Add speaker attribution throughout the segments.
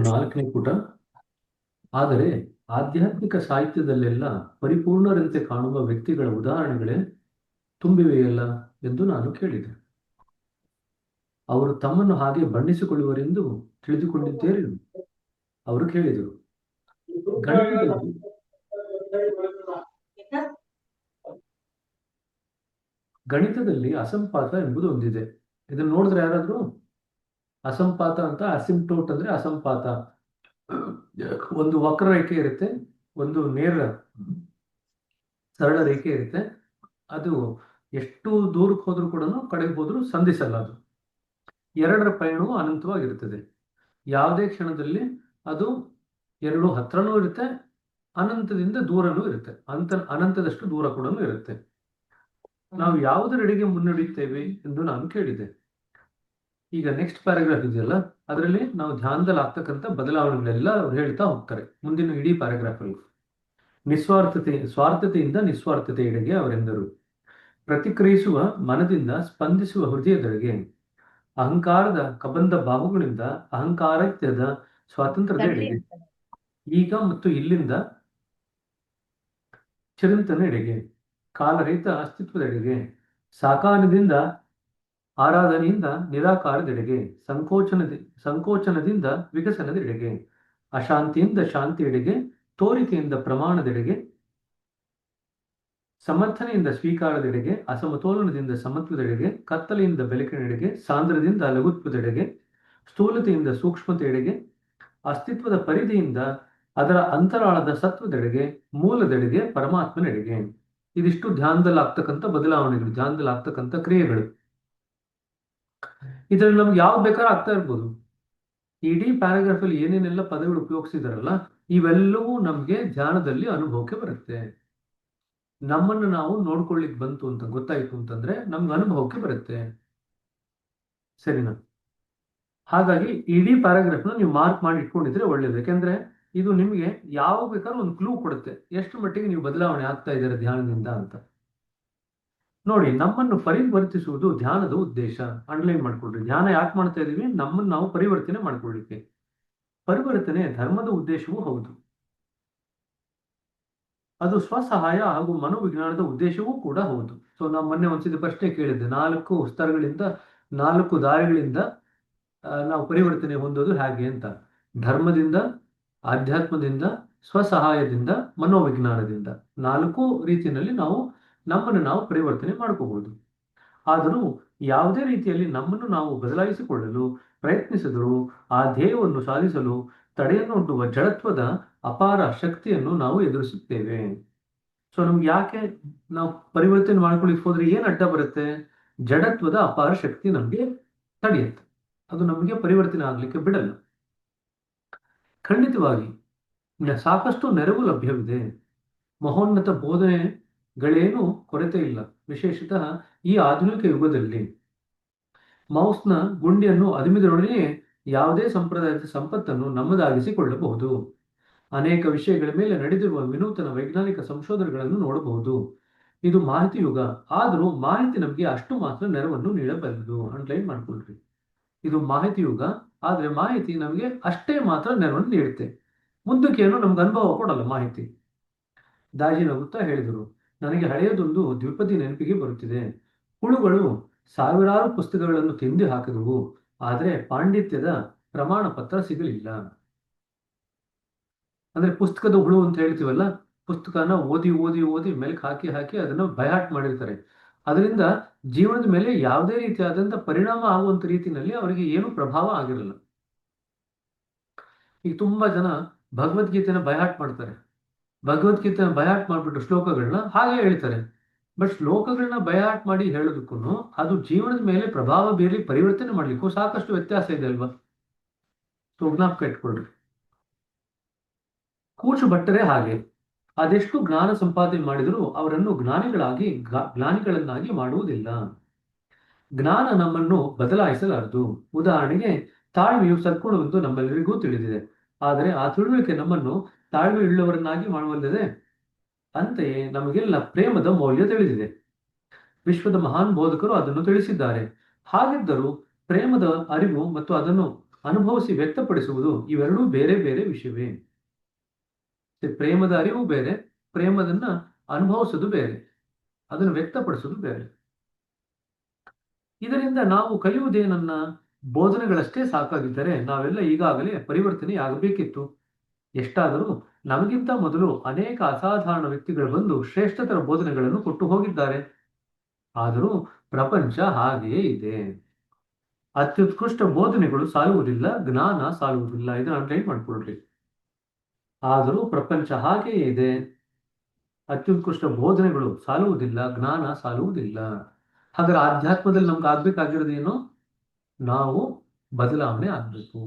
Speaker 1: ನಾಲ್ಕನೇ ಪುಟ. ಆದರೆ ಆಧ್ಯಾತ್ಮಿಕ ಸಾಹಿತ್ಯದಲ್ಲೆಲ್ಲ ಪರಿಪೂರ್ಣರಂತೆ ಕಾಣುವ ವ್ಯಕ್ತಿಗಳ ಉದಾಹರಣೆಗಳೇ ತುಂಬಿವೆಯಲ್ಲ ಎಂದು ನಾನು ಕೇಳಿದೆ. ಅವರು ತಮ್ಮನ್ನು ಹಾಗೆ ಬಣ್ಣಿಸಿಕೊಳ್ಳುವರೆಂದು ತಿಳಿದುಕೊಂಡಿದ್ದೇನೆ. ಅವರು ಕೇಳಿದರು. ಗಣಿತದಲ್ಲಿ ಗಣಿತದಲ್ಲಿ ಅಸಂಪಾತ ಎಂಬುದು ಒಂದಿದೆ. ಇದನ್ನು ನೋಡಿದ್ರೆ ಯಾರಾದ್ರೂ? ಅಸಂಪಾತ ಅಂತ, ಅಸಿಂಪ್ಟೋಟ್ ಅಂದ್ರೆ ಅಸಂಪಾತ. ಒಂದು ವಕ್ರರೇಖೆ ಇರುತ್ತೆ, ಒಂದು ನೇರ ಸರಳ ರೇಖೆ ಇರುತ್ತೆ. ಅದು ಎಷ್ಟು ದೂರಕ್ಕೆ ಹೋದ್ರೂ ಕೂಡ ಕಡೆಗೆ ಹೋದ್ರೂ ಸಂಧಿಸಲ್ಲ. ಅದು ಎರಡರ ಪಯಣವು ಅನಂತವಾಗಿರುತ್ತದೆ. ಯಾವುದೇ ಕ್ಷಣದಲ್ಲಿ ಅದು ಎರಡು ಹತ್ರನೂ ಇರುತ್ತೆ, ಅನಂತದಿಂದ ದೂರನೂ ಇರುತ್ತೆ. ಅನಂತದಷ್ಟು ದೂರ ಕೂಡ ಇರುತ್ತೆ. ನಾವು ಯಾವುದರೆಡೆಗೆ ಮುನ್ನಡೆಯುತ್ತೇವೆ ಎಂದು ನಾನು ಕೇಳಿದೆ. ಈಗ ನೆಕ್ಸ್ಟ್ ಪ್ಯಾರಾಗ್ರಾಫ್ ಇದೆಯಲ್ಲ, ಅದರಲ್ಲಿ ನಾವು ಧ್ಯಾನದಲ್ಲಿ ಆಗ್ತಕ್ಕಂಥ ಬದಲಾವಣೆಗಳೆಲ್ಲ ಅವ್ರು ಹೇಳ್ತಾ ಹೋಗ್ತಾರೆ ಮುಂದಿನ ಇಡೀ ಪ್ಯಾರಾಗ್ರಾಫ್ ಅಲ್ಲಿ. ಸ್ವಾರ್ಥತೆಯಿಂದ ನಿಸ್ವಾರ್ಥತೆಯೆಡೆಗೆ ಅವರೆಂದರು. ಪ್ರತಿಕ್ರಿಯಿಸುವ ಮನದಿಂದ ಸ್ಪಂದಿಸುವ ಹೃದಯದೆಡೆಗೆ, ಅಹಂಕಾರದ ಕಬಂಧ ಬಾಹುಗಳಿಂದ ಅಹಂಕಾರತ್ಯದ ಸ್ವಾತಂತ್ರ್ಯದೆಡೆಗೆ, ಈಗ ಮತ್ತು ಇಲ್ಲಿಂದ ಚಿರಂತನೆಡೆಗೆ, ಕಾಲರಹಿತ ಅಸ್ತಿತ್ವದೆಡೆಗೆ, ಸಾಕಾರದಿಂದ ಆರಾಧನೆಯಿಂದ ನಿರಾಕಾರದೆಡೆಗೆ, ಸಂಕೋಚನದಿಂದ ವಿಕಸನದೆಡೆಗೆ, ಅಶಾಂತಿಯಿಂದ ಶಾಂತಿಯೆಡೆಗೆ, ತೋರಿಕೆಯಿಂದ ಪ್ರಮಾಣದೆಡೆಗೆ, ಸಮರ್ಥನೆಯಿಂದ ಸ್ವೀಕಾರದೆಡೆಗೆ, ಅಸಮತೋಲನದಿಂದ ಸಮತ್ವದೆಡೆಗೆ, ಕತ್ತಲೆಯಿಂದ ಬೆಳಕಿನೆಡೆಗೆ, ಸಾಂದ್ರದಿಂದ ಲಘುತ್ವದೆಡೆಗೆ, ಸ್ಥೂಲತೆಯಿಂದ ಸೂಕ್ಷ್ಮತೆಯೆಡೆಗೆ, ಅಸ್ತಿತ್ವದ ಪರಿಧಿಯಿಂದ ಅದರ ಅಂತರಾಳದ ಸತ್ವದೆಡೆಗೆ, ಮೂಲದೆಡೆಗೆ, ಪರಮಾತ್ಮನೆಡೆಗೆ. ಇದಿಷ್ಟು ಧ್ಯಾನದಲ್ಲಿ ಆಗ್ತಕ್ಕಂಥ ಬದಲಾವಣೆಗಳು, ಧ್ಯಾನದಲ್ಲಿ ಆಗ್ತಕ್ಕಂಥ ಕ್ರಿಯೆಗಳು. ಇದರಲ್ಲಿ ನಮ್ಗೆ ಯಾವ್ದು ಬೇಕಾದ್ರೂ ಆಗ್ತಾ ಇರ್ಬೋದು. ಇಡೀ ಪ್ಯಾರಾಗ್ರಾಫ್ ಅಲ್ಲಿ ಏನೇನೆಲ್ಲ ಪದಗಳು ಉಪಯೋಗಿಸಿದಾರಲ್ಲ, ಇವೆಲ್ಲವೂ ನಮ್ಗೆ ಧ್ಯಾನದಲ್ಲಿ ಅನುಭವಕ್ಕೆ ಬರುತ್ತೆ. ನಮ್ಮನ್ನು ನಾವು ನೋಡ್ಕೊಳ್ಳಿಕ್ ಬಂತು ಅಂತ ಗೊತ್ತಾಯ್ತು ಅಂತಂದ್ರೆ ನಮ್ಗೆ ಅನುಭವಕ್ಕೆ ಬರುತ್ತೆ. ಸರಿನಾ? ಹಾಗಾಗಿ ಇಡೀ ಪ್ಯಾರಾಗ್ರಾಫ್ ನ ನೀವು ಮಾರ್ಕ್ ಮಾಡಿ ಇಟ್ಕೊಂಡಿದ್ರೆ ಒಳ್ಳೇದು. ಯಾಕೆಂದ್ರೆ ಇದು ನಿಮ್ಗೆ ಯಾವ ಬೇಕಾದ್ರೂ ಒಂದು ಕ್ಲೂ ಕೊಡುತ್ತೆ, ಎಷ್ಟು ಮಟ್ಟಿಗೆ ನೀವು ಬದಲಾವಣೆ ಆಗ್ತಾ ಇದ್ದೀರಾ ಧ್ಯಾನದಿಂದ ಅಂತ. ನೋಡಿ, ನಮ್ಮನ್ನು ಪರಿವರ್ತಿಸುವುದು ಧ್ಯಾನದ ಉದ್ದೇಶ. ಅಂಡರ್ಲೈನ್ ಮಾಡ್ಕೊಳ್ರಿ. ಧ್ಯಾನ ಯಾಕೆ ಮಾಡ್ತಾ ಇದೀವಿ? ನಮ್ಮನ್ನು ನಾವು ಪರಿವರ್ತನೆ ಮಾಡ್ಕೊಳ್ಳಿಕ್ಕೆ. ಪರಿವರ್ತನೆ ಧರ್ಮದ ಉದ್ದೇಶವೂ ಹೌದು. ಅದು ಸ್ವಸಹಾಯ ಹಾಗೂ ಮನೋವಿಜ್ಞಾನದ ಉದ್ದೇಶವೂ ಕೂಡ ಹೌದು. ಸೊ ನಾವು ಮೊನ್ನೆ ಒಂದ್ಸತಿ ಪ್ರಶ್ನೆ ಕೇಳಿದ್ದೆ, 4 ಸ್ತರಗಳಿಂದ 4 ದಾರಿಗಳಿಂದ ನಾವು ಪರಿವರ್ತನೆ ಹೊಂದೋದು ಹೇಗೆ ಅಂತ. ಧರ್ಮದಿಂದ, ಆಧ್ಯಾತ್ಮದಿಂದ, ಸ್ವಸಹಾಯದಿಂದ, ಮನೋವಿಜ್ಞಾನದಿಂದ 4 ರೀತಿಯಲ್ಲಿ ನಾವು ನಮ್ಮನ್ನು ನಾವು ಪರಿವರ್ತನೆ ಮಾಡ್ಕೋಬಹುದು. ಆದರೂ ಯಾವುದೇ ರೀತಿಯಲ್ಲಿ ನಮ್ಮನ್ನು ನಾವು ಬದಲಾಯಿಸಿಕೊಳ್ಳಲು ಪ್ರಯತ್ನಿಸಿದರೂ ಆ ಧ್ಯೇಯವನ್ನು ಸಾಧಿಸಲು ತಡೆಯನ್ನೊಡ್ಡುವ ಜಡತ್ವದ ಅಪಾರ ಶಕ್ತಿಯನ್ನು ನಾವು ಎದುರಿಸುತ್ತೇವೆ. ಸೊ ನಮ್ಗೆ ಯಾಕೆ ನಾವು ಪರಿವರ್ತನೆ ಮಾಡ್ಕೊಳ್ಳಿಕ್ಕೆ ಹೋದ್ರೆ ಏನ್ ಅಡ್ಡ ಬರುತ್ತೆ? ಜಡತ್ವದ ಅಪಾರ ಶಕ್ತಿ ನಮ್ಗೆ ತಡೆಯುತ್ತೆ. ಅದು ನಮಗೆ ಪರಿವರ್ತನೆ ಆಗ್ಲಿಕ್ಕೆ ಬಿಡಲ್ಲ. ಖಂಡಿತವಾಗಿ ಸಾಕಷ್ಟು ನೆರವು ಲಭ್ಯವಿದೆ. ಮಹೋನ್ನತ ಬೋಧನೆಗಳೇನು ಕೊರತೆ ಇಲ್ಲ. ವಿಶೇಷತಃ ಈ ಆಧುನಿಕ ಯುಗದಲ್ಲಿ ಮೌಸ್ನ ಗುಂಡಿಯನ್ನು ಅದುಮಿದರೊಡನೆ ಯಾವುದೇ ಸಂಪ್ರದಾಯದ ಸಂಪತ್ತನ್ನು ನಮ್ಮದಾಗಿಸಿಕೊಳ್ಳಬಹುದು. ಅನೇಕ ವಿಷಯಗಳ ಮೇಲೆ ನಡೆದಿರುವ ವಿನೂತನ ವೈಜ್ಞಾನಿಕ ಸಂಶೋಧನೆಗಳನ್ನು ನೋಡಬಹುದು. ಇದು ಮಾಹಿತಿ ಯುಗ. ಆದರೂ ಮಾಹಿತಿ ನಮಗೆ ಅಷ್ಟು ಮಾತ್ರ ನೆರವನ್ನು ನೀಡಬಲ್ಲದು. ಅಂಡರ್ಲೈನ್ ಮಾಡ್ಕೊಳ್ರಿ. ಇದು ಮಾಹಿತಿ ಯುಗ, ಆದ್ರೆ ಮಾಹಿತಿ ನಮಗೆ ಅಷ್ಟೇ ಮಾತ್ರ ನೆರವನ್ನು ನೀಡುತ್ತೆ. ಮುಂದಕ್ಕೆ ಏನೋ ನಮ್ಗೆ ಅನುಭವ ಕೊಡಲ್ಲ ಮಾಹಿತಿ. ದಾಜಿ ನಗುತ್ತಾ ಹೇಳಿದರು. ನನಗೆ ಹಳೆಯದೊಂದು ದ್ವಿಪದಿ ನೆನಪಿಗೆ ಬರುತ್ತಿದೆ. ಹುಳುಗಳು ಸಾವಿರಾರು ಪುಸ್ತಕಗಳನ್ನು ತಿಂದು ಹಾಕಿದವು, ಆದರೆ ಪಾಂಡಿತ್ಯದ ಪ್ರಮಾಣ ಪತ್ರ ಸಿಗಲಿಲ್ಲ. ಅಂದ್ರೆ ಪುಸ್ತಕದ ಹುಳು ಅಂತ ಹೇಳ್ತೀವಲ್ಲ, ಪುಸ್ತಕನ ಓದಿ ಓದಿ ಓದಿ ಮೆಲ್ಕ್ ಹಾಕಿ ಹಾಕಿ ಅದನ್ನ ಬಯಾಟ್ ಮಾಡಿರ್ತಾರೆ. ಅದರಿಂದ ಜೀವನದ ಮೇಲೆ ಯಾವುದೇ ರೀತಿಯಾದಂಥ ಪರಿಣಾಮ ಆಗುವಂತ ರೀತಿಯಲ್ಲಿ ಅವರಿಗೆ ಏನು ಪ್ರಭಾವ ಆಗಿರಲ್ಲ. ಈಗ ತುಂಬಾ ಜನ ಭಗವದ್ಗೀತೆನ ಬಯಾಟ್ ಮಾಡ್ತಾರೆ. ಭಗವದ್ಗೀತೆನ ಬಯಾಟ್ ಮಾಡ್ಬಿಟ್ಟು ಶ್ಲೋಕಗಳನ್ನ ಹಾಗೆ ಹೇಳ್ತಾರೆ. ಬಟ್ ಶ್ಲೋಕಗಳನ್ನ ಬಯಾಟ್ ಮಾಡಿ ಹೇಳೋದಕ್ಕೂ ಅದು ಜೀವನದ ಮೇಲೆ ಪ್ರಭಾವ ಬೀರಿ ಪರಿವರ್ತನೆ ಮಾಡ್ಲಿಕ್ಕೂ ಸಾಕಷ್ಟು ವ್ಯತ್ಯಾಸ ಇದೆ ಅಲ್ವಾ? ಜ್ಞಾಪಕ ಇಟ್ಕೊಳ್ರಿ. ಕೂಚು ಭಟ್ಟರೇ ಹಾಗೆ. ಅದೆಷ್ಟು ಜ್ಞಾನ ಸಂಪಾದನೆ ಮಾಡಿದರೂ ಅವರನ್ನು ಜ್ಞಾನಿಗಳನ್ನಾಗಿ ಮಾಡುವುದಿಲ್ಲ. ಜ್ಞಾನ ನಮ್ಮನ್ನು ಬದಲಾಯಿಸಲಾರದು. ಉದಾಹರಣೆಗೆ, ತಾಳ್ಮೆಯು ಸದ್ಗುಣವೆಂದು ನಮ್ಮೆಲ್ಲರಿಗೂ ತಿಳಿದಿದೆ. ಆದರೆ ಆ ತಿಳುವಳಿಕೆ ನಮ್ಮನ್ನು ತಾಳ್ಮೆಯುಳ್ಳವರನ್ನಾಗಿ ಮಾಡುವಲ್ಲದೆ. ಅಂತೆಯೇ ನಮಗೆಲ್ಲ ಪ್ರೇಮದ ಮೌಲ್ಯ ತಿಳಿದಿದೆ. ವಿಶ್ವದ ಮಹಾನ್ ಬೋಧಕರು ಅದನ್ನು ತಿಳಿಸಿದ್ದಾರೆ. ಹಾಗಿದ್ದರೂ ಪ್ರೇಮದ ಅರಿವು ಮತ್ತು ಅದನ್ನು ಅನುಭವಿಸಿ ವ್ಯಕ್ತಪಡಿಸುವುದು ಇವೆರಡೂ ಬೇರೆ ಬೇರೆ ವಿಷಯವೇ. ಪ್ರೇಮದ ಅರಿವು ಬೇರೆ, ಪ್ರೇಮದನ್ನ ಅನುಭವಿಸೋದು ಬೇರೆ, ಅದನ್ನು ವ್ಯಕ್ತಪಡಿಸೋದು ಬೇರೆ. ಇದರಿಂದ ನಾವು ಕಲಿಯುವುದೇನನ್ನ? ಬೋಧನೆಗಳಷ್ಟೇ ಸಾಕಾಗಿದ್ದರೆ ನಾವೆಲ್ಲ ಈಗಾಗಲೇ ಪರಿವರ್ತನೆಯಾಗಬೇಕಿತ್ತು. ಎಷ್ಟಾದರೂ ನಮಗಿಂತ ಮೊದಲು ಅನೇಕ ಅಸಾಧಾರಣ ವ್ಯಕ್ತಿಗಳು ಬಂದು ಶ್ರೇಷ್ಠತರ ಬೋಧನೆಗಳನ್ನು ಕೊಟ್ಟು ಹೋಗಿದ್ದಾರೆ. ಆದರೂ ಪ್ರಪಂಚ ಹಾಗೆಯೇ ಇದೆ. ಅತ್ಯುತ್ಕೃಷ್ಟ ಬೋಧನೆಗಳು ಸಾಲುವುದಿಲ್ಲ, ಜ್ಞಾನ ಸಾಲುವುದಿಲ್ಲ. ಇದನ್ನು ಅಂಡರ್ಲೈನ್ ಮಾಡ್ಕೊಳ್ರಿ. ಆದರೂ ಪ್ರಪಂಚ ಹಾಗೆಯೇ ಇದೆ. ಅತ್ಯುತ್ಕೃಷ್ಟ ಬೋಧನೆಗಳು ಸಾಲುವುದಿಲ್ಲ, ಜ್ಞಾನ ಸಾಲುವುದಿಲ್ಲ. ಹಾಗಾದ್ರೆ ಆಧ್ಯಾತ್ಮದಲ್ಲಿ ನಮ್ಗೆ ಆಗ್ಬೇಕಾಗಿರೋದೇನು? ನಾವು ಬದಲಾವಣೆ ಆಗ್ಬೇಕು.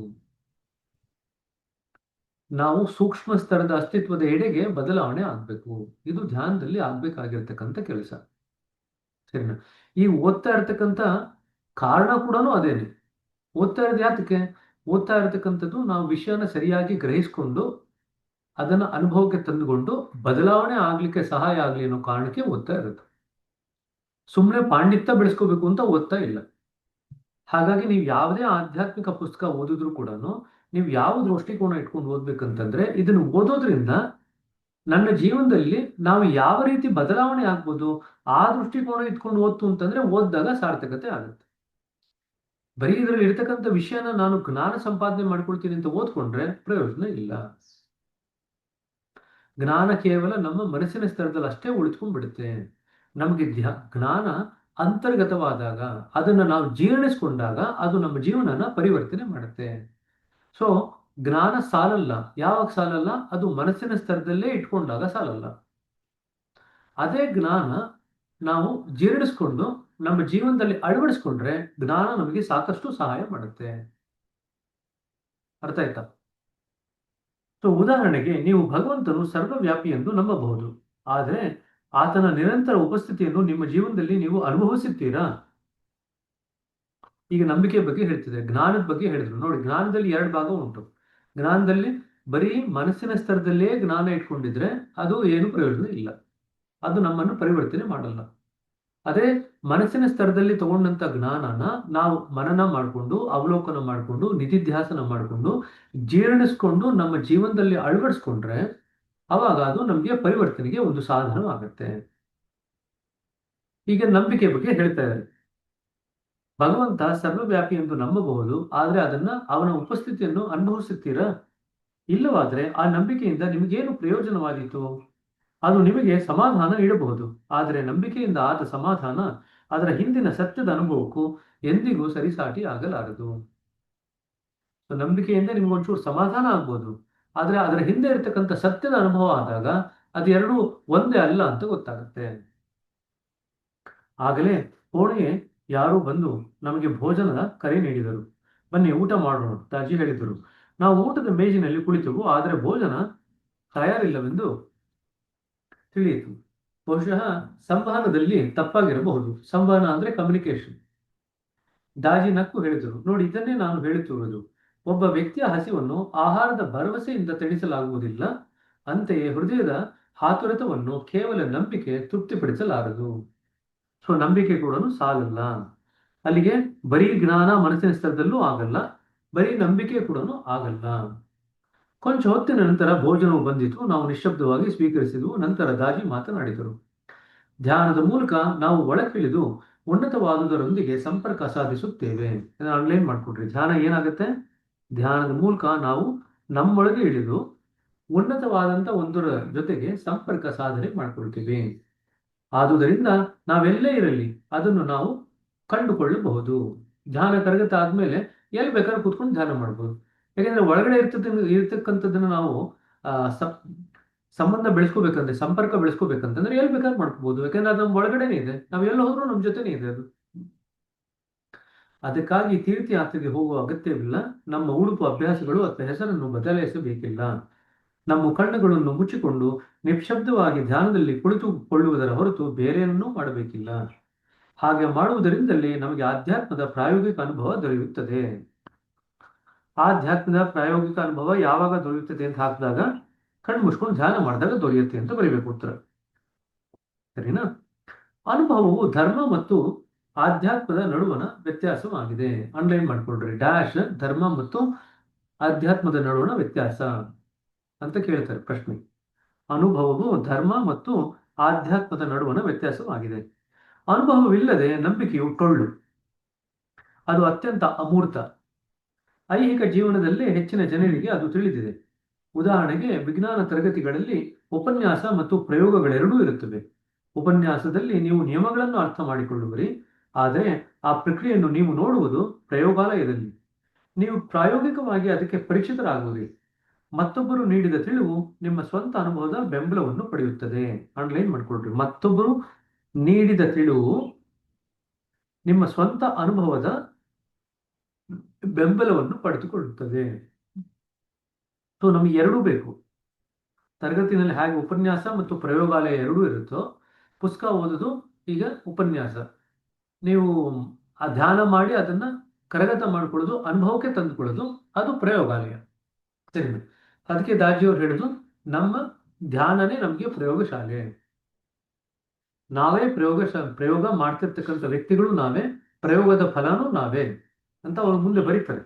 Speaker 1: ನಾವು ಸೂಕ್ಷ್ಮ ಸ್ತರದ ಅಸ್ತಿತ್ವದ ಎಡೆಗೆ ಬದಲಾವಣೆ ಆಗ್ಬೇಕು. ಇದು ಧ್ಯಾನದಲ್ಲಿ ಆಗ್ಬೇಕಾಗಿರ್ತಕ್ಕಂಥ ಕೆಲಸ. ಸರಿನಾ? ಈ ಓದ್ತಾ ಇರ್ತಕ್ಕಂಥ ಕಾರಣ ಕೂಡ ಅದೇನೆ. ಓದ್ತಾ ಇರೋದು ಯಾತಕ್ಕೆ? ಓದ್ತಾ ಇರತಕ್ಕಂಥದ್ದು ನಾವು ವಿಷಯನ ಸರಿಯಾಗಿ ಗ್ರಹಿಸ್ಕೊಂಡು ಅದನ್ನ ಅನುಭವಕ್ಕೆ ತಂದುಕೊಂಡು ಬದಲಾವಣೆ ಆಗ್ಲಿಕ್ಕೆ ಸಹಾಯ ಆಗ್ಲಿ ಅನ್ನೋ ಕಾರಣಕ್ಕೆ ಓದ್ತಾ ಇರುತ್ತೆ. ಸುಮ್ಮನೆ ಪಾಂಡಿತ್ಯ ಬೆಳೆಸ್ಕೋಬೇಕು ಅಂತ ಓದ್ತಾ ಇಲ್ಲ. ಹಾಗಾಗಿ ನೀವು ಯಾವುದೇ ಆಧ್ಯಾತ್ಮಿಕ ಪುಸ್ತಕ ಓದಿದ್ರು ಕೂಡ ನೀವು ಯಾವ ದೃಷ್ಟಿಕೋನ ಇಟ್ಕೊಂಡು ಓದ್ಬೇಕಂತಂದ್ರೆ, ಇದನ್ನು ಓದೋದ್ರಿಂದ ನನ್ನ ಜೀವನದಲ್ಲಿ ನಾವು ಯಾವ ರೀತಿ ಬದಲಾವಣೆ ಆಗ್ಬೋದು ಆ ದೃಷ್ಟಿಕೋನ ಇಟ್ಕೊಂಡು ಓದ್ತು ಅಂತಂದ್ರೆ ಓದಿದಾಗ ಸಾರ್ಥಕತೆ ಆಗುತ್ತೆ. ಬರೀ ಇದರಲ್ಲಿ ಇರ್ತಕ್ಕಂಥ ವಿಷಯನ ನಾನು ಜ್ಞಾನ ಸಂಪಾದನೆ ಮಾಡ್ಕೊಳ್ತೀನಿ ಅಂತ ಓದ್ಕೊಂಡ್ರೆ ಪ್ರಯೋಜನ ಇಲ್ಲ. ಜ್ಞಾನ ಕೇವಲ ನಮ್ಮ ಮನಸ್ಸಿನ ಸ್ತರದಲ್ಲಿ ಅಷ್ಟೇ ಉಳಿದುಕೊಂಡ್ಬಿಡುತ್ತೆ. ನಮಗೆ ಜ್ಞಾನ ಅಂತರ್ಗತವಾದಾಗ, ಅದನ್ನ ನಾವು ಜೀರ್ಣಿಸ್ಕೊಂಡಾಗ ಅದು ನಮ್ಮ ಜೀವನನ ಪರಿವರ್ತನೆ ಮಾಡುತ್ತೆ. ಸೊ ಜ್ಞಾನ ಸಾಲಲ್ಲ. ಯಾವಾಗ ಸಾಲಲ್ಲ? ಅದು ಮನಸ್ಸಿನ ಸ್ತರದಲ್ಲೇ ಇಟ್ಕೊಂಡಾಗ ಸಾಲಲ್ಲ. ಅದೇ ಜ್ಞಾನ ನಾವು ಜೀರ್ಣಿಸ್ಕೊಂಡು ನಮ್ಮ ಜೀವನದಲ್ಲಿ ಅಳವಡಿಸ್ಕೊಂಡ್ರೆ ಜ್ಞಾನ ನಮಗೆ ಸಾಕಷ್ಟು ಸಹಾಯ ಮಾಡುತ್ತೆ. ಅರ್ಥ ಆಯ್ತಾ? ಸೊ ಉದಾಹರಣೆಗೆ, ನೀವು ಭಗವಂತನು ಸರ್ವವ್ಯಾಪಿ ಎಂದು ನಂಬಬಹುದು, ಆದರೆ ಆತನ ನಿರಂತರ ಉಪಸ್ಥಿತಿಯನ್ನು ನಿಮ್ಮ ಜೀವನದಲ್ಲಿ ನೀವು ಅನುಭವಿಸುತ್ತೀರಾ? ಈಗ ನಂಬಿಕೆ ಬಗ್ಗೆ ಹೇಳ್ತಿದೆ, ಜ್ಞಾನದ ಬಗ್ಗೆ ಹೇಳಿದ್ರು ನೋಡಿ. ಜ್ಞಾನದಲ್ಲಿ ಎರಡು ಭಾಗ ಉಂಟು. ಜ್ಞಾನದಲ್ಲಿ ಬರೀ ಮನಸ್ಸಿನ ಸ್ತರದಲ್ಲೇ ಜ್ಞಾನ ಇಟ್ಕೊಂಡಿದ್ರೆ ಅದು ಏನು ಪ್ರಯೋಜನ ಇಲ್ಲ, ಅದು ನಮ್ಮನ್ನು ಪರಿವರ್ತನೆ ಮಾಡಲ್ಲ. ಅದೇ ಮನಸ್ಸಿನ ಸ್ತರದಲ್ಲಿ ತಗೊಂಡಂತ ಜ್ಞಾನನ ನಾವು ಮನನ ಮಾಡಿಕೊಂಡು, ಅವಲೋಕನ ಮಾಡಿಕೊಂಡು, ನಿಧಿಧ್ಯಾಸನ ಮಾಡಿಕೊಂಡು, ಜೀರ್ಣಿಸ್ಕೊಂಡು ನಮ್ಮ ಜೀವನದಲ್ಲಿ ಅಳವಡಿಸ್ಕೊಂಡ್ರೆ ಅವಾಗ ಅದು ನಮಗೆ ಪರಿವರ್ತನೆಗೆ ಒಂದು ಸಾಧನವಾಗುತ್ತೆ. ಈಗ ನಂಬಿಕೆ ಬಗ್ಗೆ ಹೇಳ್ತಾ ಇದ್ದಾರೆ. ಭಗವಂತ ಸರ್ವವ್ಯಾಪಿ ಎಂದು ನಂಬಬಹುದು, ಆದರೆ ಅವನ ಉಪಸ್ಥಿತಿಯನ್ನು ಅನುಭವಿಸುತ್ತೀರಾ? ಇಲ್ಲವಾದ್ರೆ ಆ ನಂಬಿಕೆಯಿಂದ ನಿಮಗೇನು ಪ್ರಯೋಜನವಾದೀತು? ಅದು ನಿಮಗೆ ಸಮಾಧಾನ ನೀಡಬಹುದು, ಆದರೆ ನಂಬಿಕೆಯಿಂದ ಆದ ಸಮಾಧಾನ ಅದರ ಹಿಂದಿನ ಸತ್ಯದ ಅನುಭವಕ್ಕೂ ಎಂದಿಗೂ ಸರಿಸಾಟಿ ಆಗಲಾರದು. ನಂಬಿಕೆಯಿಂದ ನಿಮ್ಗೊಂಚೂರು ಸಮಾಧಾನ ಆಗ್ಬೋದು, ಆದ್ರೆ ಅದರ ಹಿಂದೆ ಇರತಕ್ಕಂಥ ಸತ್ಯದ ಅನುಭವ ಆದಾಗ ಅದೆರಡೂ ಒಂದೇ ಅಲ್ಲ ಅಂತ ಗೊತ್ತಾಗುತ್ತೆ. ಆಗಲೇ ಕೋಣೆಗೆ ಯಾರೋ ಬಂದು ನಮಗೆ ಭೋಜನದ ಕರೆ ನೀಡಿದರು. ಬನ್ನಿ ಊಟ ಮಾಡೋಣ ಅಂತ ಅಜ್ಜಿ ಹೇಳಿದರು. ನಾವು ಊಟದ ಮೇಜಿನಲ್ಲಿ ಕುಳಿತೆವು, ಆದರೆ ಭೋಜನ ತಯಾರಿಲ್ಲವೆಂದು ತಿಳಿಯಿತು. ಬಹುಶಃ ಸಂವಹನದಲ್ಲಿ ತಪ್ಪಾಗಿರಬಹುದು. ಸಂವಹನ ಅಂದ್ರೆ ಕಮ್ಯುನಿಕೇಶನ್. ದಾಜಿ ನಕ್ಕು ಹೇಳಿದರು, ನೋಡಿ, ಇದನ್ನೇ ನಾನು ಹೇಳುತ್ತಿರುವುದು. ಒಬ್ಬ ವ್ಯಕ್ತಿಯ ಹಸಿವನ್ನು ಆಹಾರದ ಭರವಸೆಯಿಂದ ತಣಿಸಲಾಗುವುದಿಲ್ಲ. ಅಂತೆಯೇ ಹೃದಯದ ಹಾತುರತವನ್ನು ಕೇವಲ ನಂಬಿಕೆ ತೃಪ್ತಿಪಡಿಸಲಾರದು. ಸೊ ನಂಬಿಕೆ ಕೂಡ ಸಾಲಲ್ಲ. ಅಲ್ಲಿಗೆ ಬರೀ ಜ್ಞಾನ ಮನಸ್ಸಿನ ಸ್ತರದಲ್ಲೂ ಆಗಲ್ಲ, ಬರೀ ನಂಬಿಕೆ ಕೂಡ ಆಗಲ್ಲ. ಕೊಂಚ ಹೊತ್ತಿನ ನಂತರ ಭೋಜನವು ಬಂದಿತು. ನಾವು ನಿಶ್ಶಬ್ದವಾಗಿ ಸ್ವೀಕರಿಸಿದವು. ನಂತರ ದಾಜಿ ಮಾತನಾಡಿದರು. ಧ್ಯಾನದ ಮೂಲಕ ನಾವು ಒಳಕ್ಕಿಳಿದು ಉನ್ನತವಾದುದರೊಂದಿಗೆ ಸಂಪರ್ಕ ಸಾಧಿಸುತ್ತೇವೆ. ಆನ್ಲೈನ್ ಮಾಡ್ಕೊಡ್ರಿ. ಧ್ಯಾನ ಏನಾಗುತ್ತೆ? ಧ್ಯಾನದ ಮೂಲಕ ನಾವು ನಮ್ಮೊಳಗೆ ಇಳಿದು ಉನ್ನತವಾದಂತ ಒಂದರ ಜೊತೆಗೆ ಸಂಪರ್ಕ ಸಾಧನೆ ಮಾಡ್ಕೊಳ್ತೀವಿ. ಆದುದರಿಂದ ನಾವೆಲ್ಲೇ ಇರಲಿ ಅದನ್ನು ನಾವು ಕಂಡುಕೊಳ್ಳಬಹುದು. ಧ್ಯಾನ ತರಗತಿ ಆದ್ಮೇಲೆ ಎಲ್ಲಿ ಬೇಕಾದ್ರೂ ಕೂತ್ಕೊಂಡು ಧ್ಯಾನ ಮಾಡ್ಬೋದು. ಯಾಕಂದ್ರೆ ಒಳಗಡೆ ಇರ್ತಕ್ಕಂಥದ್ದನ್ನು ನಾವು ಸಂಬಂಧ ಬೆಳೆಸ್ಕೋಬೇಕಂದ್ರೆ, ಸಂಪರ್ಕ ಬೆಳೆಸ್ಕೋಬೇಕಂತಂದ್ರೆ ಎಲ್ಲಿ ಬೇಕಾದ್ರೂ ಮಾಡ್ಕೋಬಹುದು. ಯಾಕಂದ್ರೆ ಅದು ನಮ್ಮ ಒಳಗಡೆನೆ ಇದೆ. ನಾವು ಎಲ್ಲ ಹೋದ್ರೂ ನಮ್ಮ ಜೊತೆನೇ ಇದೆ ಅದು. ಅದಕ್ಕಾಗಿ ತೀರ್ಥಯಾತ್ರೆಗೆ ಹೋಗುವ ಅಗತ್ಯವಿಲ್ಲ. ನಮ್ಮ ಉಡುಪು ಅಭ್ಯಾಸಗಳು ಅಥವಾ ಹೆಸರನ್ನು ಬದಲಾಯಿಸಬೇಕಿಲ್ಲ. ನಮ್ಮ ಕಣ್ಣುಗಳನ್ನು ಮುಚ್ಚಿಕೊಂಡು ನಿಶ್ಶಬ್ದವಾಗಿ ಧ್ಯಾನದಲ್ಲಿ ಕುಳಿತುಕೊಳ್ಳುವುದರ ಹೊರತು ಬೇರೇನನ್ನೂ ಮಾಡಬೇಕಿಲ್ಲ. ಹಾಗೆ ಮಾಡುವುದರಿಂದಲೇ ನಮಗೆ ಆಧ್ಯಾತ್ಮದ ಪ್ರಾಯೋಗಿಕ ಅನುಭವ ದೊರೆಯುತ್ತದೆ. ಆಧ್ಯಾತ್ಮದ ಪ್ರಾಯೋಗಿಕ ಅನುಭವ ಯಾವಾಗ ದೊರೆಯುತ್ತದೆ ಅಂತ ಹಾಕಿದಾಗ, ಕಣ್ಣು ಮುಚ್ಕೊಂಡು ಧ್ಯಾನ ಮಾಡಿದಾಗ ದೊರೆಯುತ್ತೆ ಅಂತ ಬರೀಬೇಕು ಉತ್ತರ. ಸರಿನಾ? ಅನುಭವವು ಧರ್ಮ ಮತ್ತು ಆಧ್ಯಾತ್ಮದ ನಡುವಣ ವ್ಯತ್ಯಾಸವಾಗಿದೆ. ಅಂಡರ್ಲೈನ್ ಮಾಡ್ಕೊಳ್ರಿ. ಡ್ಯಾಶ್ ಧರ್ಮ ಮತ್ತು ಆಧ್ಯಾತ್ಮದ ನಡುವಣ ವ್ಯತ್ಯಾಸ ಅಂತ ಕೇಳ್ತಾರೆ ಪ್ರಶ್ನೆ. ಅನುಭವವು ಧರ್ಮ ಮತ್ತು ಆಧ್ಯಾತ್ಮದ ನಡುವಣ ವ್ಯತ್ಯಾಸವಾಗಿದೆ. ಅನುಭವವಿಲ್ಲದೆ ನಂಬಿಕೆಯು ಟೊಳ್ಳು, ಅದು ಅತ್ಯಂತ ಅಮೂರ್ತ. ಐಹಿಕ ಜೀವನದಲ್ಲೇ ಹೆಚ್ಚಿನ ಜನರಿಗೆ ಅದು ತಿಳಿದಿದೆ. ಉದಾಹರಣೆಗೆ ವಿಜ್ಞಾನ ತರಗತಿಗಳಲ್ಲಿ ಉಪನ್ಯಾಸ ಮತ್ತು ಪ್ರಯೋಗಗಳೆರಡೂ ಇರುತ್ತವೆ. ಉಪನ್ಯಾಸದಲ್ಲಿ ನೀವು ನಿಯಮಗಳನ್ನು ಅರ್ಥ ಮಾಡಿಕೊಳ್ಳುವಿರಿ, ಆದರೆ ಆ ಪ್ರಕ್ರಿಯೆಯನ್ನು ನೀವು ನೋಡುವುದು ಪ್ರಯೋಗಾಲಯದಲ್ಲಿ. ನೀವು ಪ್ರಾಯೋಗಿಕವಾಗಿ ಅದಕ್ಕೆ ಪರಿಚಿತರಾಗುವಿರಿ. ಮತ್ತೊಬ್ಬರು ನೀಡಿದ ತಿಳಿವು ನಿಮ್ಮ ಸ್ವಂತ ಅನುಭವದ ಬೆಂಬಲವನ್ನು ಪಡೆಯುತ್ತದೆ. ಅಂಡರ್ಲೈನ್ ಮಾಡ್ಕೊಳ್ರಿ. ಮತ್ತೊಬ್ಬರು ನೀಡಿದ ತಿಳಿವು ನಿಮ್ಮ ಸ್ವಂತ ಅನುಭವದ ಬೆಂಬಲವನ್ನು ಪಡೆದುಕೊಳ್ಳುತ್ತದೆ. ಸೊ ನಮಗೆ ಎರಡೂ ಬೇಕು. ತರಗತಿನಲ್ಲಿ ಹೇಗೆ ಉಪನ್ಯಾಸ ಮತ್ತು ಪ್ರಯೋಗಾಲಯ ಎರಡೂ ಇರುತ್ತೋ, ಪುಸ್ತಕ ಓದೋದು ಈಗ ಉಪನ್ಯಾಸ, ನೀವು ಆ ಧ್ಯಾನ ಮಾಡಿ ಅದನ್ನ ಕರಗತ ಮಾಡ್ಕೊಳ್ಳೋದು, ಅನುಭವಕ್ಕೆ ತಂದುಕೊಳ್ಳೋದು, ಅದು ಪ್ರಯೋಗಾಲಯ. ಸರಿ, ಅದಕ್ಕೆ ದಾಜಿಯವ್ರು ಹೇಳಿದ್ರು, ನಮ್ಮ ಧ್ಯಾನನೇ ನಮಗೆ ಪ್ರಯೋಗಶಾಲೆ. ನಾವೇ ಪ್ರಯೋಗ ಮಾಡ್ತಿರ್ತಕ್ಕಂಥ ವ್ಯಕ್ತಿಗಳು ನಾವೇ, ಪ್ರಯೋಗದ ಫಲನೂ ನಾವೇ ಅಂತ ಅವರು ಮುಂದೆ ಬರೀತಾರೆ.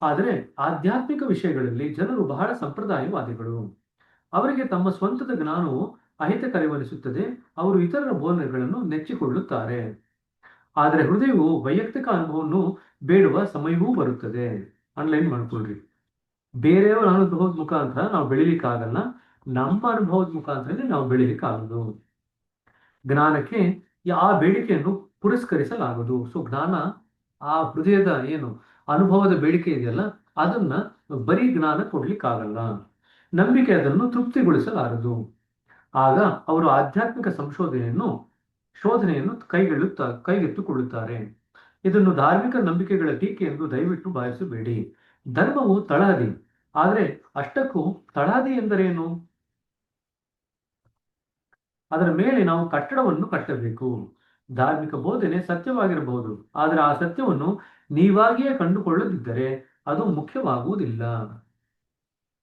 Speaker 1: ಆದರೆ ಆಧ್ಯಾತ್ಮಿಕ ವಿಷಯಗಳಲ್ಲಿ ಜನರು ಬಹಳ ಸಂಪ್ರದಾಯವಾದಿಗಳು. ಅವರಿಗೆ ತಮ್ಮ ಸ್ವಂತದ ಜ್ಞಾನವು ಅಹಿತಕರವೆನಿಸುತ್ತದೆ. ಅವರು ಇತರರ ಬೋಧನೆಗಳನ್ನು ನೆಚ್ಚಿಕೊಳ್ಳುತ್ತಾರೆ. ಆದರೆ ಹೃದಯವು ವೈಯಕ್ತಿಕ ಅನುಭವವನ್ನು ಬೇಡುವ ಸಮಯವೂ ಬರುತ್ತದೆ. ಆನ್ಲೈನ್ ಮಾಡ್ಕೊಳ್ರಿ. ಬೇರೆಯವರ ಅನುಭವದ ಮುಖಾಂತರ ನಾವು ಬೆಳಿಲಿಕ್ಕಾಗಲ್ಲ, ನಮ್ಮ ಅನುಭವದ ಮುಖಾಂತರನೇ ನಾವು ಬೆಳಿಲಿಕ್ಕಾಗದು. ಜ್ಞಾನಕ್ಕೆ ಆ ಬೇಡಿಕೆಯನ್ನು ಪುರಸ್ಕರಿಸಲಾಗದು. ಸೊ ಜ್ಞಾನ, ಆ ಹೃದಯದ ಏನು ಅನುಭವದ ಬೇಡಿಕೆ ಇದೆಯಲ್ಲ, ಅದನ್ನ ಬರೀ ಜ್ಞಾನ ಕೊಡ್ಲಿಕ್ಕಾಗಲ್ಲ. ನಂಬಿಕೆ ಅದನ್ನು ತೃಪ್ತಿಗೊಳಿಸಲಾರದು. ಆಗ ಅವರು ಆಧ್ಯಾತ್ಮಿಕ ಶೋಧನೆಯನ್ನು ಕೈಗೆತ್ತಿಕೊಳ್ಳುತ್ತಾರೆ. ಇದನ್ನು ಧಾರ್ಮಿಕ ನಂಬಿಕೆಗಳ ಟೀಕೆ ಎಂದು ದಯವಿಟ್ಟು ಭಾವಿಸಬೇಡಿ. ಧರ್ಮವು ತಳಹದಿ, ಆದರೆ ಅಷ್ಟಕ್ಕೂ ತಳಹದಿ ಎಂದರೇನು? ಅದರ ಮೇಲೆ ನಾವು ಕಟ್ಟಡವನ್ನು ಕಟ್ಟಬೇಕು. ಧಾರ್ಮಿಕ ಬೋಧನೆ ಸತ್ಯವಾಗಿರಬಹುದು, ಆದರೆ ಆ ಸತ್ಯವನ್ನು ನೀವಾಗಿಯೇ ಕಂಡುಕೊಳ್ಳದಿದ್ದರೆ ಅದು ಮುಖ್ಯವಾಗುವುದಿಲ್ಲ.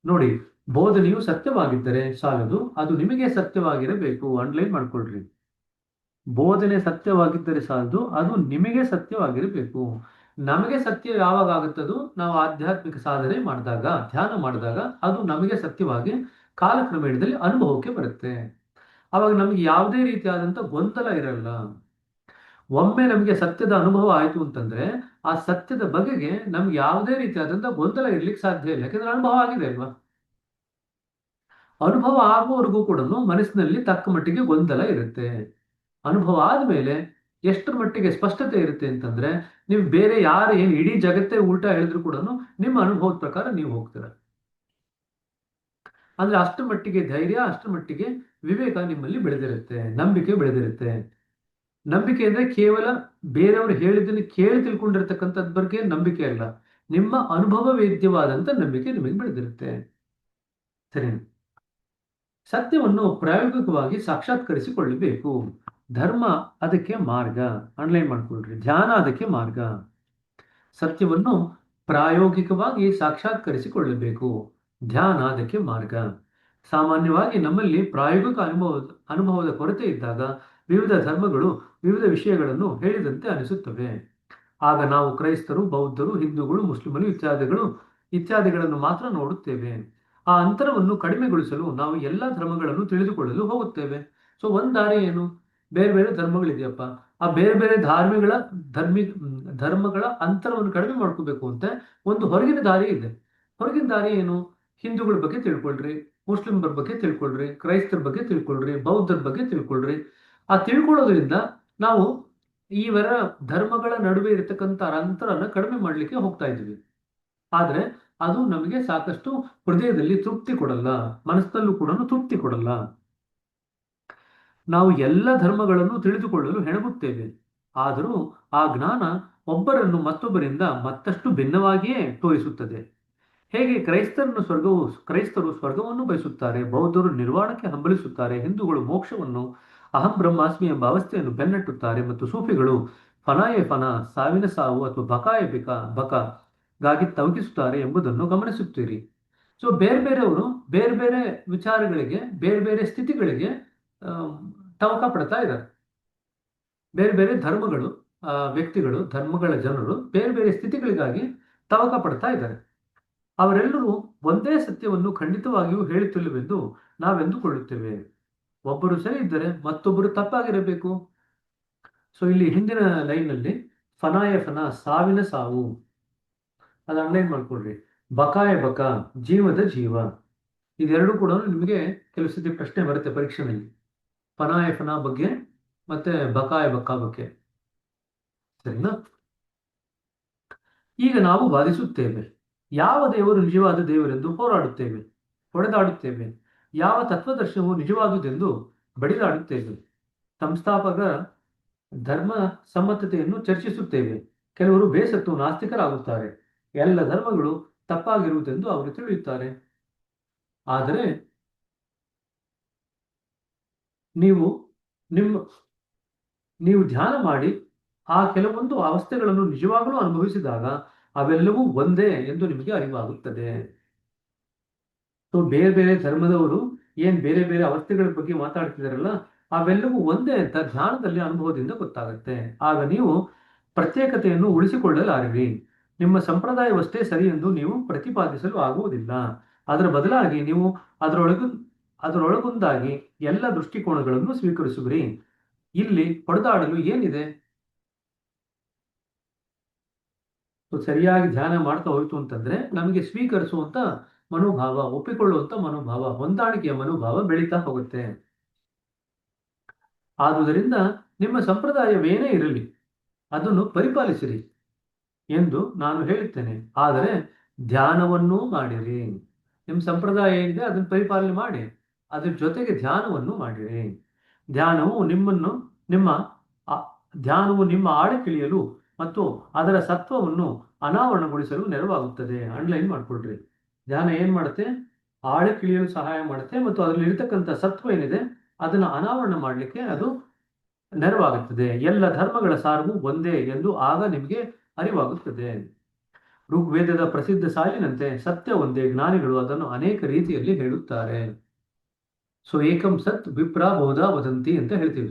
Speaker 1: ನೋಡಿ, ಬೋಧನೆಯು ಸತ್ಯವಾಗಿದ್ದರೆ ಸಾಲದು, ಅದು ನಿಮಗೆ ಸತ್ಯವಾಗಿರಬೇಕು. ಅಂಡರ್ಲೈನ್ ಮಾಡ್ಕೊಳ್ರಿ. ಬೋಧನೆ ಸತ್ಯವಾಗಿದ್ದರೆ ಸಾಲದು, ಅದು ನಿಮಗೆ ಸತ್ಯವಾಗಿರಬೇಕು. ನಮಗೆ ಸತ್ಯ ಯಾವಾಗ ಆಗುತ್ತದೋ ನಾವು ಆಧ್ಯಾತ್ಮಿಕ ಸಾಧನೆ ಮಾಡಿದಾಗ, ಧ್ಯಾನ ಮಾಡಿದಾಗ ಅದು ನಮಗೆ ಸತ್ಯವಾಗಿ ಕಾಲಕ್ರಮೇಣದಲ್ಲಿ ಅನುಭವಕ್ಕೆ ಬರುತ್ತೆ. ಅವಾಗ ನಮಗೆ ಯಾವುದೇ ರೀತಿಯಾದಂಥ ಗೊಂದಲ ಇರಲ್ಲ. ಒಮ್ಮೆ ನಮಗೆ ಸತ್ಯದ ಅನುಭವ ಆಯಿತು ಅಂತಂದ್ರೆ ಆ ಸತ್ಯದ ಬಗೆಗೆ ನಮ್ಗೆ ಯಾವುದೇ ರೀತಿಯಾದಂಥ ಗೊಂದಲ ಇರ್ಲಿಕ್ಕೆ ಸಾಧ್ಯ ಇಲ್ಲ. ಯಾಕಂದ್ರೆ ಅನುಭವ ಆಗಿದೆ ಅಲ್ವಾ. ಅನುಭವ ಆಗುವವರೆಗೂ ಕೂಡ ಮನಸ್ಸಿನಲ್ಲಿ ತಕ್ಕ ಮಟ್ಟಿಗೆ ಗೊಂದಲ ಇರುತ್ತೆ. ಅನುಭವ ಆದ್ಮೇಲೆ ಎಷ್ಟರ ಮಟ್ಟಿಗೆ ಸ್ಪಷ್ಟತೆ ಇರುತ್ತೆ ಅಂತಂದ್ರೆ, ನೀವು ಬೇರೆ ಯಾರು ಏನು ಇಡೀ ಜಗತ್ತೇ ಉಲ್ಟಾ ಹೇಳಿದ್ರು ಕೂಡ ನಿಮ್ಮ ಅನುಭವದ ಪ್ರಕಾರ ನೀವು ಹೋಗ್ತೀರ. ಅಂದ್ರೆ ಅಷ್ಟರ ಮಟ್ಟಿಗೆ ಧೈರ್ಯ, ಅಷ್ಟರ ಮಟ್ಟಿಗೆ ವಿವೇಕ ನಿಮ್ಮಲ್ಲಿ ಬೆಳೆದಿರುತ್ತೆ, ನಂಬಿಕೆ ಬೆಳೆದಿರುತ್ತೆ. ನಂಬಿಕೆ ಅಂದ್ರೆ ಕೇವಲ ಬೇರೆಯವರು ಹೇಳಿದ್ದನ್ನು ಕೇಳಿ ತಿಳ್ಕೊಂಡಿರ್ತಕ್ಕಂಥದ್ ಬಗ್ಗೆ ನಂಬಿಕೆ ಅಲ್ಲ, ನಿಮ್ಮ ಅನುಭವ ವೇದ್ಯವಾದಂತ ನಂಬಿಕೆ ನಿಮಗೆ ಬೆಳೆದಿರುತ್ತೆ. ಸರಿ, ಸತ್ಯವನ್ನು ಪ್ರಾಯೋಗಿಕವಾಗಿ ಸಾಕ್ಷಾತ್ಕರಿಸಿಕೊಳ್ಳಬೇಕು. ಧರ್ಮ ಅದಕ್ಕೆ ಮಾರ್ಗ. ಅಂಡರ್ಲೈನ್ ಮಾಡ್ಕೊಳ್ರಿ. ಧ್ಯಾನ ಅದಕ್ಕೆ ಮಾರ್ಗ. ಸತ್ಯವನ್ನು ಪ್ರಾಯೋಗಿಕವಾಗಿ ಸಾಕ್ಷಾತ್ಕರಿಸಿಕೊಳ್ಳಬೇಕು, ಧ್ಯಾನ ಅದಕ್ಕೆ ಮಾರ್ಗ. ಸಾಮಾನ್ಯವಾಗಿ ನಮ್ಮಲ್ಲಿ ಪ್ರಾಯೋಗಿಕ ಅನುಭವದ ಕೊರತೆ ಇದ್ದಾಗ ವಿವಿಧ ಧರ್ಮಗಳು ವಿವಿಧ ವಿಷಯಗಳನ್ನು ಹೇಳಿದಂತೆ ಅನಿಸುತ್ತವೆ. ಆಗ ನಾವು ಕ್ರೈಸ್ತರು, ಬೌದ್ಧರು, ಹಿಂದೂಗಳು, ಮುಸ್ಲಿಮರು ಇತ್ಯಾದಿಗಳನ್ನು ಮಾತ್ರ ನೋಡುತ್ತೇವೆ. ಆ ಅಂತರವನ್ನು ಕಡಿಮೆಗೊಳಿಸಲು ನಾವು ಎಲ್ಲ ಧರ್ಮಗಳನ್ನು ತಿಳಿದುಕೊಳ್ಳಲು ಹೋಗುತ್ತೇವೆ. ಸೊ ಒಂದ್ ದಾರಿ ಏನು? ಬೇರೆ ಬೇರೆ ಧರ್ಮಗಳಿದೆಯಪ್ಪ, ಆ ಬೇರೆ ಬೇರೆ ಧರ್ಮಗಳ ಅಂತರವನ್ನು ಕಡಿಮೆ ಮಾಡ್ಕೋಬೇಕು ಅಂತ ಒಂದು ಹೊರಗಿನ ದಾರಿ ಇದೆ. ಹೊರಗಿನ ದಾರಿ ಏನು? ಹಿಂದೂಗಳ ಬಗ್ಗೆ ತಿಳ್ಕೊಳ್ರಿ, ಮುಸ್ಲಿಮರ ಬಗ್ಗೆ ತಿಳ್ಕೊಳ್ರಿ, ಕ್ರೈಸ್ತರ ಬಗ್ಗೆ ತಿಳ್ಕೊಳ್ರಿ, ಬೌದ್ಧರ ಬಗ್ಗೆ ತಿಳ್ಕೊಳ್ರಿ. ಆ ತಿಳ್ಕೊಳ್ಳೋದ್ರಿಂದ ನಾವು ಇವರ ಧರ್ಮಗಳ ನಡುವೆ ಇರತಕ್ಕಂಥ ಅಂತರನ ಕಡಿಮೆ ಮಾಡಲಿಕ್ಕೆ ಹೋಗ್ತಾ ಇದ್ವಿ. ಆದ್ರೆ ಅದು ನಮಗೆ ಸಾಕಷ್ಟು ಹೃದಯದಲ್ಲಿ ತೃಪ್ತಿ ಕೊಡಲ್ಲ, ಮನಸ್ಸಿನಲ್ಲೂ ಕೂಡ ತೃಪ್ತಿ ಕೊಡಲ್ಲ. ನಾವು ಎಲ್ಲ ಧರ್ಮಗಳನ್ನು ತಿಳಿದುಕೊಳ್ಳಲು ಹೆಣಗುತ್ತೇವೆ, ಆದರೂ ಆ ಜ್ಞಾನ ಒಬ್ಬರನ್ನು ಮತ್ತೊಬ್ಬರಿಂದ ಮತ್ತಷ್ಟು ಭಿನ್ನವಾಗಿಯೇ ತೋರಿಸುತ್ತದೆ. ಹೇಗೆ ಕ್ರೈಸ್ತರು ಸ್ವರ್ಗವನ್ನು ಬಯಸುತ್ತಾರೆ, ಬೌದ್ಧರು ನಿರ್ವಾಣಕ್ಕೆ ಹಂಬಲಿಸುತ್ತಾರೆ, ಹಿಂದೂಗಳು ಮೋಕ್ಷವನ್ನು, ಅಹಂ ಬ್ರಹ್ಮಾಸ್ಮಿ ಎಂಬ ಅವಸ್ಥೆಯನ್ನು ಬೆನ್ನಟ್ಟುತ್ತಾರೆ, ಮತ್ತು ಸೂಫಿಗಳು ಫನಾಯೇ ಫನಾ, ಸಾವಿನ ಸಾವು ಅಥವಾ ಬಕಾಯ ಗಾಗಿ ತವಕಿಸುತ್ತಾರೆ ಎಂಬುದನ್ನು ಗಮನಿಸುತ್ತೀರಿ. ಸೊ ಬೇರೆ ಬೇರೆಯವರು ಬೇರೆ ಬೇರೆ ವಿಚಾರಗಳಿಗೆ, ಬೇರೆ ಬೇರೆ ಸ್ಥಿತಿಗಳಿಗೆ ತವಕ ಪಡ್ತಾ ಇದ್ದಾರೆ. ಬೇರೆ ಬೇರೆ ಧರ್ಮಗಳು, ವ್ಯಕ್ತಿಗಳು, ಧರ್ಮಗಳ ಜನರು ಬೇರೆ ಬೇರೆ ಸ್ಥಿತಿಗಳಿಗಾಗಿ ತವಕ ಪಡ್ತಾ ಇದ್ದಾರೆ. ಅವರೆಲ್ಲರೂ ಒಂದೇ ಸತ್ಯವನ್ನು ಖಂಡಿತವಾಗಿಯೂ ಹೇಳುತ್ತಿಲ್ಲವೆಂದು ನಾವೆಂದುಕೊಳ್ಳುತ್ತೇವೆ. ಒಬ್ಬರು ಸರಿ ಇದ್ದರೆ ಮತ್ತೊಬ್ಬರು ತಪ್ಪಾಗಿರಬೇಕು. ಸೊ ಇಲ್ಲಿ ಹಿಂದಿನ ಲೈನ್ನಲ್ಲಿ ಫನಾಯ ಫನ, ಸಾವಿನ ಸಾವು, ಅದು ಅಂಡರ್ಲೈನ್ ಮಾಡ್ಕೊಳ್ರಿ. ಬಕಾಯ ಬಕ, ಜೀವದ ಜೀವ. ಇದೆರಡು ಕೂಡ ನಿಮಗೆ ಕೆಲವು ಸತಿ ಪ್ರಶ್ನೆ ಬರುತ್ತೆ ಪರೀಕ್ಷೆಯಲ್ಲಿ, ಫನಾಯ ಫನ ಬಗ್ಗೆ ಮತ್ತೆ ಬಕಾಯ ಬಕ ಬಗ್ಗೆ. ಸರಿನಾ? ಈಗ ನಾವು ವಾದಿಸುತ್ತೇವೆ. ಯಾವ ದೇವರು ನಿಜವಾದ ದೇವರೆಂದು ಹೋರಾಡುತ್ತೇವೆ, ಹೊಡೆದಾಡುತ್ತೇವೆ. ಯಾವ ತತ್ವದರ್ಶನವು ನಿಜವಾದುದೆಂದು ಬಡಿದಾಡುತ್ತೇವೆ. ಸಂಸ್ಥಾಪಕ ಧರ್ಮ ಸಮ್ಮತತೆಯನ್ನು ಚರ್ಚಿಸುತ್ತೇವೆ. ಕೆಲವರು ಬೇಸತ್ತು ನಾಸ್ತಿಕರಾಗುತ್ತಾರೆ. ಎಲ್ಲ ಧರ್ಮಗಳು ತಪ್ಪಾಗಿರುವುದೆಂದು ಅವರು ತಿಳಿಯುತ್ತಾರೆ. ಆದರೆ ನೀವು ನಿಮ್ಮ ನೀವು ಧ್ಯಾನ ಮಾಡಿ ಆ ಕೆಲವೊಂದು ಅವಸ್ಥೆಗಳನ್ನು ನಿಜವಾಗಲೂ ಅನುಭವಿಸಿದಾಗ ಅವೆಲ್ಲವೂ ಒಂದೇ ಎಂದು ನಿಮಗೆ ಅರಿವಾಗುತ್ತದೆ. ಸೊ ಬೇರೆ ಬೇರೆ ಧರ್ಮದವರು ಏನ್ ಬೇರೆ ಬೇರೆ ಅವಸ್ಥೆಗಳ ಬಗ್ಗೆ ಮಾತಾಡ್ತಿದಾರಲ್ಲ, ಅವೆಲ್ಲವೂ ಒಂದೇ ಅಂತ ಧ್ಯಾನದಲ್ಲಿ ಅನುಭವದಿಂದ ಗೊತ್ತಾಗುತ್ತೆ. ಆಗ ನೀವು ಪ್ರತ್ಯೇಕತೆಯನ್ನು ಉಳಿಸಿಕೊಳ್ಳಲಾರಿರಿ. ನಿಮ್ಮ ಸಂಪ್ರದಾಯವಷ್ಟೇ ಸರಿ ಎಂದು ನೀವು ಪ್ರತಿಪಾದಿಸಲು ಆಗುವುದಿಲ್ಲ. ಅದರ ಬದಲಾಗಿ ನೀವು ಅದರೊಳಗೊಂದಾಗಿ ಎಲ್ಲ ದೃಷ್ಟಿಕೋನಗಳನ್ನು ಸ್ವೀಕರಿಸುವಿರಿ. ಇಲ್ಲಿ ಹೊಡೆದಾಡಲು ಏನಿದೆ? ಸರಿಯಾಗಿ ಧ್ಯಾನ ಮಾಡ್ತಾ ಹೋಯ್ತು ಅಂತಂದ್ರೆ ನಮಗೆ ಸ್ವೀಕರಿಸುವಂತ ಮನೋಭಾವ, ಒಪ್ಪಿಕೊಳ್ಳುವಂತ ಮನೋಭಾವ, ಹೊಂದಾಣಿಕೆಯ ಮನೋಭಾವ ಬೆಳೀತಾ ಹೋಗುತ್ತೆ. ಆದುದರಿಂದ ನಿಮ್ಮ ಸಂಪ್ರದಾಯವೇನೇ ಇರಲಿ ಅದನ್ನು ಪರಿಪಾಲಿಸಿರಿ ಎಂದು ನಾನು ಹೇಳುತ್ತೇನೆ. ಆದರೆ ಧ್ಯಾನವನ್ನೂ ಮಾಡಿರಿ. ನಿಮ್ಮ ಸಂಪ್ರದಾಯ ಏನಿದೆ ಅದನ್ನು ಪರಿಪಾಲನೆ ಮಾಡಿ, ಅದ್ರ ಜೊತೆಗೆ ಧ್ಯಾನವನ್ನು ಮಾಡಿರಿ. ಧ್ಯಾನವು ನಿಮ್ಮ ಆಳಕ್ಕಿಳಿಯಲು ಮತ್ತು ಅದರ ಸತ್ವವನ್ನು ಅನಾವರಣಗೊಳಿಸಲು ನೆರವಾಗುತ್ತದೆ. ಅಂಡರ್ಲೈನ್ ಮಾಡ್ಕೊಳ್ರಿ. ಧ್ಯಾನ ಏನ್ ಮಾಡುತ್ತೆ? ಆಳಕ್ಕಿಳಿಯಲು ಸಹಾಯ ಮಾಡುತ್ತೆ ಮತ್ತು ಅದರಲ್ಲಿ ಇರತಕ್ಕಂಥ ಸತ್ವ ಏನಿದೆ ಅದನ್ನ ಅನಾವರಣ ಮಾಡಲಿಕ್ಕೆ ಅದು ನೆರವಾಗುತ್ತದೆ. ಎಲ್ಲ ಧರ್ಮಗಳ ಸಾರವು ಒಂದೇ ಎಂದು ಆಗ ನಿಮಗೆ ಅರಿವಾಗುತ್ತದೆ. ಋಗ್ವೇದದ ಪ್ರಸಿದ್ಧ ಸಾಲಿನಂತೆ ಸತ್ಯ ಒಂದೇ. ಜ್ಞಾನಿಗಳು ಅದನ್ನು ಅನೇಕ ರೀತಿಯಲ್ಲಿ ಹೇಳುತ್ತಾರೆ. ಸೊ ಏಕಂ ಸತ್ ವಿಪ್ರ ಬಹುಧ ವದಂತಿ ಅಂತ ಹೇಳ್ತೀವಿ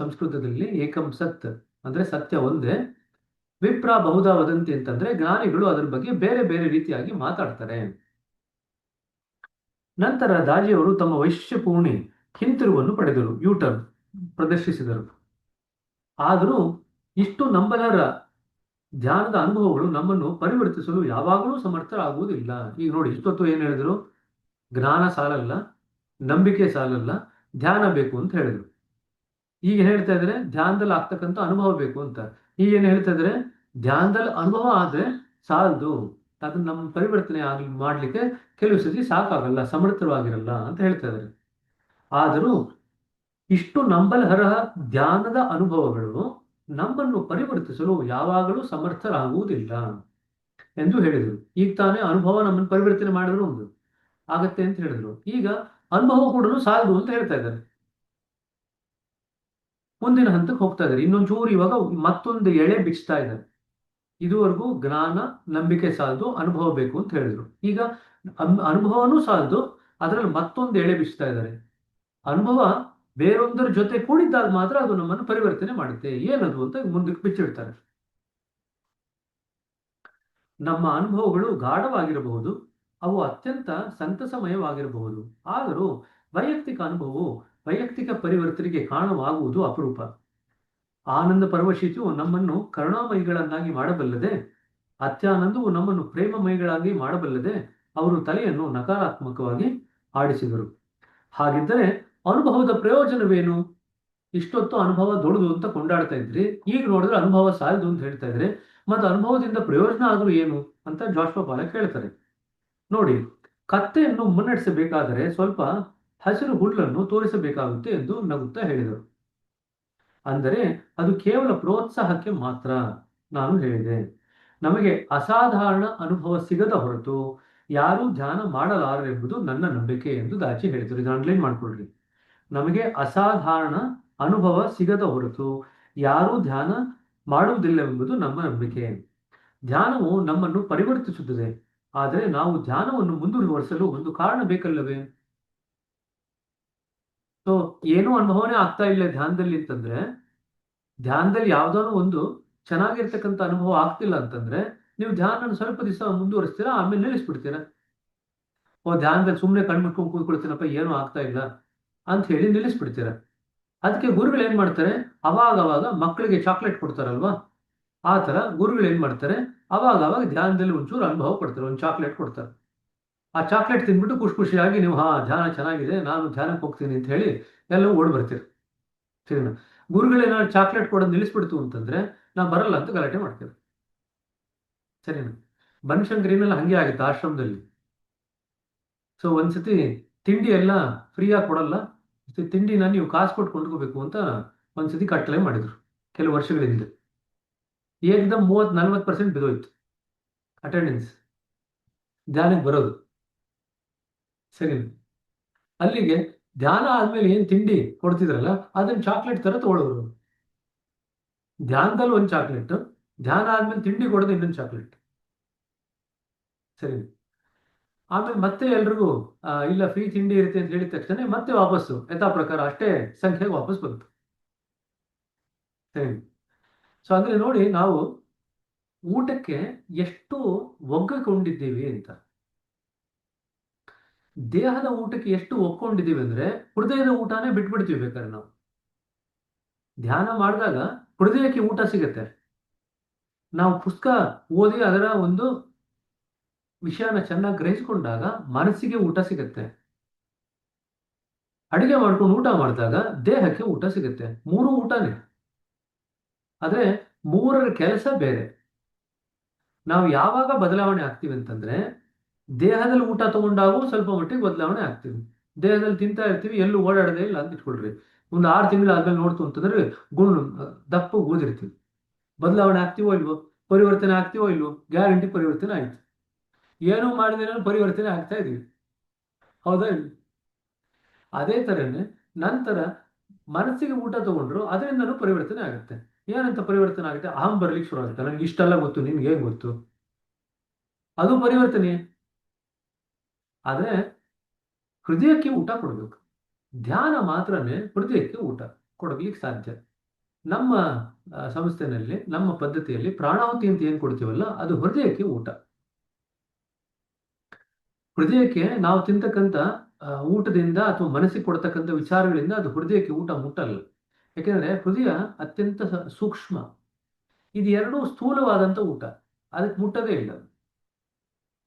Speaker 1: ಸಂಸ್ಕೃತದಲ್ಲಿ. ಏಕಂ ಸತ್ ಅಂದ್ರೆ ಸತ್ಯ ಒಂದೇ, ವಿಪ್ರ ಬಹುಧ ವದಂತಿ ಅಂತಂದ್ರೆ ಜ್ಞಾನಿಗಳು ಅದರ ಬಗ್ಗೆ ಬೇರೆ ಬೇರೆ ರೀತಿಯಾಗಿ ಮಾತಾಡ್ತಾರೆ. ನಂತರ ದಾಜಿಯವರು ತಮ್ಮ ವೈಶ್ಯಪೂರ್ಣಿ ಹಿಂತಿರುವನ್ನು ಪಡೆದರು, ಯೂಟರ್ನ್ ಪ್ರದರ್ಶಿಸಿದರು. ಆದರೂ ಇಷ್ಟು ನಂಬಲರ ಧ್ಯಾನದ ಅನುಭವಗಳು ನಮ್ಮನ್ನು ಪರಿವರ್ತಿಸಲು ಯಾವಾಗಲೂ ಸಮರ್ಥರಾಗುವುದಿಲ್ಲ. ಈಗ ನೋಡಿ, ಇಷ್ಟೊತ್ತು ಏನ್ ಹೇಳಿದ್ರು? ಜ್ಞಾನ ಸಾಲಲ್ಲ, ನಂಬಿಕೆ ಸಾಲಲ್ಲ, ಧ್ಯಾನ ಬೇಕು ಅಂತ ಹೇಳಿದ್ರು. ಈಗ ಹೇಳ್ತಾ ಇದ್ರೆ ಧ್ಯಾನದಲ್ಲಿ ಆಗ್ತಕ್ಕಂಥ ಅನುಭವ ಬೇಕು ಅಂತ. ಈಗ ಏನ್ ಹೇಳ್ತಾ ಇದ್ರೆ, ಧ್ಯಾನದಲ್ಲಿ ಅನುಭವ ಆದ್ರೆ ಸಾಲದು, ಅದನ್ನ ನಮ್ಮ ಪರಿವರ್ತನೆ ಮಾಡ್ಲಿಕ್ಕೆ ಕೆಲವು ಸತಿ ಸಾಕಾಗಲ್ಲ, ಸಮರ್ಥವಾಗಿರಲ್ಲ ಅಂತ ಹೇಳ್ತಾ ಇದ್ದಾರೆ. ಆದರೂ ಇಷ್ಟು ನಂಬಲರ್ಹ ಧ್ಯಾನದ ಅನುಭವಗಳು ನಮ್ಮನ್ನು ಪರಿವರ್ತಿಸಲು ಯಾವಾಗಲೂ ಸಮರ್ಥರಾಗುವುದಿಲ್ಲ ಎಂದು ಹೇಳಿದರು. ಈಗ ತಾನೇ ಅನುಭವ ನಮ್ಮನ್ನು ಪರಿವರ್ತನೆ ಮಾಡಿದ್ರು ಒಂದು ಆಗತ್ತೆ ಅಂತ ಹೇಳಿದ್ರು. ಈಗ ಅನುಭವ ಕೂಡ ಸಾಲದು ಅಂತ ಹೇಳ್ತಾ ಇದ್ದಾರೆ. ಮುಂದಿನ ಹಂತಕ್ಕೆ ಹೋಗ್ತಾ ಇದ್ದಾರೆ. ಇನ್ನೊಂಚೂರು ಇವಾಗ ಮತ್ತೊಂದು ಎಳೆ ಬಿಚ್ತಾ ಇದ್ದಾರೆ. ಇದುವರೆಗೂ ಜ್ಞಾನ ನಂಬಿಕೆ ಸಾಲದು, ಅನುಭವ ಬೇಕು ಅಂತ ಹೇಳಿದ್ರು. ಈಗ ಅನುಭವನೂ ಸಾಲದು, ಅದರಲ್ಲಿ ಮತ್ತೊಂದು ಎಳೆ ಬಿಚ್ತಾ ಇದ್ದಾರೆ. ಅನುಭವ ಬೇರೊಂದರ ಜೊತೆ ಕೂಡಿದ್ದಾಗ ಮಾತ್ರ ಅದು ನಮ್ಮನ್ನು ಪರಿವರ್ತನೆ ಮಾಡುತ್ತೆ. ಏನದು ಅಂತ ಮುಂದಕ್ಕೆ ಬಿಚ್ಚಿಡ್ತಾರೆ. ನಮ್ಮ ಅನುಭವಗಳು ಗಾಢವಾಗಿರಬಹುದು, ಅವು ಅತ್ಯಂತ ಸಂತಸಮಯವಾಗಿರಬಹುದು. ಆದರೂ ವೈಯಕ್ತಿಕ ಅನುಭವವು ವೈಯಕ್ತಿಕ ಪರಿವರ್ತನೆಗೆ ಕಾರಣವಾಗುವುದು ಅಪರೂಪ. ಆನಂದ ಪರವಶಿತು ನಮ್ಮನ್ನು ಕರುಣಾಮಯಿಗಳನ್ನಾಗಿ ಮಾಡಬಲ್ಲದೆ, ಅತ್ಯಾನಂದವು ನಮ್ಮನ್ನು ಪ್ರೇಮಮಯಿಗಳಾಗಿ ಮಾಡಬಲ್ಲದೆ. ಅವರು ತಲೆಯನ್ನು ನಕಾರಾತ್ಮಕವಾಗಿ ಆಡಿಸಿದರು. ಹಾಗಿದ್ದರೆ ಅನುಭವದ ಪ್ರಯೋಜನವೇನು? ಇಷ್ಟೊತ್ತು ಅನುಭವ ದೊಡ್ಡದು ಅಂತ ಕೊಂಡಾಡ್ತಾ ಇದ್ರಿ, ಈಗ ನೋಡಿದ್ರೆ ಅನುಭವ ಸಾಲದು ಅಂತ ಹೇಳ್ತಾ ಇದ್ರೆ, ಮತ್ತು ಅನುಭವದಿಂದ ಪ್ರಯೋಜನ ಆದ್ರೂ ಏನು ಅಂತ ಜಾಶ್ವಾ ಪಾಲಕ್ ಹೇಳ್ತಾರೆ. ನೋಡಿ, ಕತ್ತೆಯನ್ನು ಮುನ್ನಡೆಸಬೇಕಾದರೆ ಸ್ವಲ್ಪ ಹಸಿರು ಹುಲ್ಲನ್ನು ತೋರಿಸಬೇಕಾಗುತ್ತೆ ಎಂದು ನಗುತ್ತಾ ಹೇಳಿದರು. ಅಂದರೆ ಅದು ಕೇವಲ ಪ್ರೋತ್ಸಾಹಕ್ಕೆ ಮಾತ್ರ. ನಾನು ಹೇಳಿದೆ, ನಮಗೆ ಅಸಾಧಾರಣ ಅನುಭವ ಸಿಗದ ಹೊರತು ಯಾರೂ ಧ್ಯಾನ ಮಾಡಲಾರರೆಂಬುದು ನನ್ನ ನಂಬಿಕೆ ಎಂದು ದಾಚಿ ಹೇಳಿದರು. ಇದು ಅಂಡರ್ಲೈನ್ ಮಾಡ್ಕೊಳ್ರಿ. ನಮಗೆ ಅಸಾಧಾರಣ ಅನುಭವ ಸಿಗದ ಹೊರತು ಯಾರೂ ಧ್ಯಾನ ಮಾಡುವುದಿಲ್ಲವೆಂಬುದು ನಮ್ಮ ನಂಬಿಕೆ. ಧ್ಯಾನವು ನಮ್ಮನ್ನು ಪರಿವರ್ತಿಸುತ್ತದೆ, ಆದರೆ ನಾವು ಧ್ಯಾನವನ್ನು ಮುಂದುವರಿಸಲು ಒಂದು ಕಾರಣ ಬೇಕಲ್ಲವೇ? ಸೊ ಏನೂ ಅನುಭವನೇ ಆಗ್ತಾ ಇಲ್ಲ ಧ್ಯಾನದಲ್ಲಿ ಅಂತಂದ್ರೆ ಧ್ಯಾನದಲ್ಲಿ ಯಾವ್ದಾದ್ರು ಒಂದು ಚೆನ್ನಾಗಿರ್ತಕ್ಕಂಥ ಅನುಭವ ಆಗ್ತಿಲ್ಲ ಅಂತಂದ್ರೆ ನೀವು ಧ್ಯಾನ ಸ್ವಲ್ಪ ದಿವಸ ಮುಂದುವರಿಸ್ತೀರಾ, ಆಮೇಲೆ ನಿಲ್ಲಿಸ್ಬಿಡ್ತೀರಾ. ಓ, ಧ್ಯಾನದಲ್ಲಿ ಸುಮ್ಮನೆ ಕಣ್ಮುಟ್ಕೊಂಡು ಕೂತ್ಕೊಳ್ತೀನಪ್ಪ, ಏನೂ ಆಗ್ತಾ ಇಲ್ಲ ಅಂತ ಹೇಳಿ ನಿಲ್ಲಿಸ್ಬಿಡ್ತೀರಾ. ಅದಕ್ಕೆ ಗುರುಗಳು ಏನ್ ಮಾಡ್ತಾರೆ, ಅವಾಗ ಅವಾಗ ಮಕ್ಕಳಿಗೆ ಚಾಕ್ಲೇಟ್ ಕೊಡ್ತಾರಲ್ವಾ, ಆ ತರ ಗುರುಗಳು ಏನ್ ಮಾಡ್ತಾರೆ, ಅವಾಗ ಅವಾಗ ಧ್ಯಾನದಲ್ಲಿ ಒಂಚೂರು ಅನುಭವ ಕೊಡ್ತಾರೆ, ಒಂದು ಚಾಕ್ಲೇಟ್ ಕೊಡ್ತಾರೆ. ಆ ಚಾಕ್ಲೇಟ್ ತಿಂದ್ಬಿಟ್ಟು ಖುಷಿ ಖುಷಿಯಾಗಿ ನೀವು ಹಾ ಧ್ಯಾನ ಚೆನ್ನಾಗಿದೆ, ನಾನು ಧ್ಯಾನಕ್ಕೆ ಹೋಗ್ತೀನಿ ಅಂತ ಹೇಳಿ ಎಲ್ಲವೂ ಓಡ್ ಬರ್ತೀರಿ. ಸರಿನಾ? ಗುರುಗಳೇನಾದ್ರು ಚಾಕ್ಲೇಟ್ ಕೊಡೋದು ನಿಲ್ಲಿಸ್ಬಿಡ್ತು ಅಂತಂದ್ರೆ ನಾವು ಬರಲ್ಲ ಅಂತ ಗಲಾಟೆ ಮಾಡ್ತೇವೆ. ಸರಿನಾ? ಬನಶಂಕರಿನಲ್ಲಿ ಹಂಗೆ ಆಗಿತ್ತು ಆಶ್ರಮದಲ್ಲಿ. ಸೊ ಒಂದ್ಸತಿ ತಿಂಡಿ ಎಲ್ಲ ಫ್ರೀಯಾಗಿ ಕೊಡಲ್ಲ, ತಿಂಡಿನ ನೀವು ಕಾಸು ಕೊಟ್ಟು ಕೊಂಡ್ಕೋಬೇಕು ಅಂತ ಒಂದ್ಸತಿ ಕಟ್ಟಲೆ ಮಾಡಿದ್ರು ಕೆಲವು ವರ್ಷಗಳ ಹಿಂದೆ. ಏಕದಮ್ 30-40% ಬಿದ್ದೋಯ್ತು ಅಟೆಂಡೆನ್ಸ್, ಧ್ಯಾನಕ್ಕೆ ಬರೋದು. ಸರಿ, ಅಲ್ಲಿಗೆ ಧ್ಯಾನ ಆದ್ಮೇಲೆ ಏನ್ ತಿಂಡಿ ಕೊಡ್ತಿದ್ರಲ್ಲ ಅದನ್ನ ಚಾಕ್ಲೇಟ್ ತರ ತಗೊಳ್ಳೋರು. ಧ್ಯಾನದಲ್ಲಿ ಒಂದು ಚಾಕ್ಲೇಟ್, ಧ್ಯಾನ ಆದ್ಮೇಲೆ ತಿಂಡಿ ಕೊಡೋದು ಇನ್ನೊಂದು ಚಾಕ್ಲೇಟ್. ಸರಿ, ಆಮೇಲೆ ಮತ್ತೆ ಎಲ್ರಿಗೂ ಇಲ್ಲ ಫ್ರೀ ತಿಂಡಿ ಇರುತ್ತೆ ಅಂತ ಹೇಳಿದ ತಕ್ಷಣ ಮತ್ತೆ ವಾಪಸ್ಸು ಯಥಾ ಪ್ರಕಾರ ಅಷ್ಟೇ ಸಂಖ್ಯೆಗೆ ವಾಪಸ್ ಬಂತು. ಸರಿ, ಸೊ ಅಂದ್ರೆ ನೋಡಿ ನಾವು ಊಟಕ್ಕೆ ಎಷ್ಟು ಒಗ್ಗಿಕೊಂಡಿದ್ದೀವಿ ಅಂತ. ದೇಹದ ಊಟಕ್ಕೆ ಎಷ್ಟು ಒಕ್ಕೊಂಡಿದ್ದೀವಿ ಅಂದ್ರೆ ಹೃದಯದ ಊಟನೇ ಬಿಟ್ಬಿಡ್ತೀವಿ ಬೇಕಾದ್ರೆ ನಾವು. ಧ್ಯಾನ ಮಾಡಿದಾಗ ಹೃದಯಕ್ಕೆ ಊಟ ಸಿಗತ್ತೆ. ನಾವು ಪುಸ್ತಕ ಓದಿ ಅದರ ಒಂದು ವಿಷಯನ ಚೆನ್ನಾಗಿ ಗ್ರಹಿಸಿಕೊಂಡಾಗ ಮನಸ್ಸಿಗೆ ಊಟ ಸಿಗತ್ತೆ. ಅಡಿಗೆ ಮಾಡ್ಕೊಂಡು ಊಟ ಮಾಡಿದಾಗ ದೇಹಕ್ಕೆ ಊಟ ಸಿಗುತ್ತೆ. ಮೂರು ಊಟನೇ, ಆದ್ರೆ ಮೂರರ ಕೆಲಸ ಬೇರೆ. ನಾವು ಯಾವಾಗ ಬದಲಾವಣೆ ಆಗ್ತೀವಿ ಅಂತಂದ್ರೆ ದೇಹದಲ್ಲಿ ಊಟ ತಗೊಂಡಾಗೂ ಸ್ವಲ್ಪ ಮಟ್ಟಿಗೆ ಬದಲಾವಣೆ ಆಗ್ತೀವಿ. ದೇಹದಲ್ಲಿ ತಿಂತಾ ಇರ್ತೀವಿ, ಎಲ್ಲೂ ಓಡಾಡದೇ ಇಲ್ಲ ಅಂತ ಇಟ್ಕೊಳ್ರಿ, ಒಂದು 6 ತಿಂಗಳಾದ್ಮೇಲೆ ನೋಡ್ತು ಅಂತಂದ್ರೆ ಗುಂಡು ದಪ್ಪ ಊದಿರ್ತೀವಿ. ಬದಲಾವಣೆ ಆಗ್ತೀವೋ ಇಲ್ವೋ? ಪರಿವರ್ತನೆ ಆಗ್ತೀವೋ ಇಲ್ವೋ? ಗ್ಯಾರಂಟಿ ಪರಿವರ್ತನೆ ಆಯ್ತು. ಏನೂ ಮಾಡಿದ್ರೆ ಪರಿವರ್ತನೆ ಆಗ್ತಾ ಇದೀವಿ, ಹೌದಾ? ಅದೇ ತರನೇ ನಂತರ ಮನಸ್ಸಿಗೆ ಊಟ ತಗೊಂಡ್ರು ಅದರಿಂದನೂ ಪರಿವರ್ತನೆ ಆಗುತ್ತೆ. ಏನಂತ ಪರಿವರ್ತನೆ ಆಗುತ್ತೆ? ಅಹಂ ಬರ್ಲಿಕ್ಕೆ ಶುರು ಆಗುತ್ತೆ. ನನಗೆ ಇಷ್ಟೆಲ್ಲ ಗೊತ್ತು, ನಿನ್ಗೆ ಏನ್ ಗೊತ್ತು? ಅದು ಪರಿವರ್ತನೆ. ಆದ್ರೆ ಹೃದಯಕ್ಕೆ ಊಟ ಕೊಡಬೇಕು. ಧ್ಯಾನ ಮಾತ್ರನೇ ಹೃದಯಕ್ಕೆ ಊಟ ಕೊಡಲಿಕ್ಕೆ ಸಾಧ್ಯ. ನಮ್ಮ ಸಂಸ್ಥೆನಲ್ಲಿ, ನಮ್ಮ ಪದ್ಧತಿಯಲ್ಲಿ ಪ್ರಾಣಾಹುತಿ ಅಂತ ಏನ್ ಕೊಡ್ತೀವಲ್ಲ ಅದು ಹೃದಯಕ್ಕೆ ಊಟ. ಹೃದಯಕ್ಕೆ ನಾವು ತಿಂತಕ್ಕಂಥ ಊಟದಿಂದ ಅಥವಾ ಮನಸ್ಸಿಗೆ ಕೊಡ್ತಕ್ಕಂಥ ವಿಚಾರಗಳಿಂದ ಅದು ಹೃದಯಕ್ಕೆ ಊಟ ಮುಟ್ಟಲ್ಲ. ಯಾಕೆಂದ್ರೆ ಹೃದಯ ಅತ್ಯಂತ ಸೂಕ್ಷ್ಮ, ಇದು ಎರಡೂ ಸ್ಥೂಲವಾದಂಥ ಊಟ, ಅದಕ್ಕೆ ಮುಟ್ಟದೇ ಇಲ್ಲ.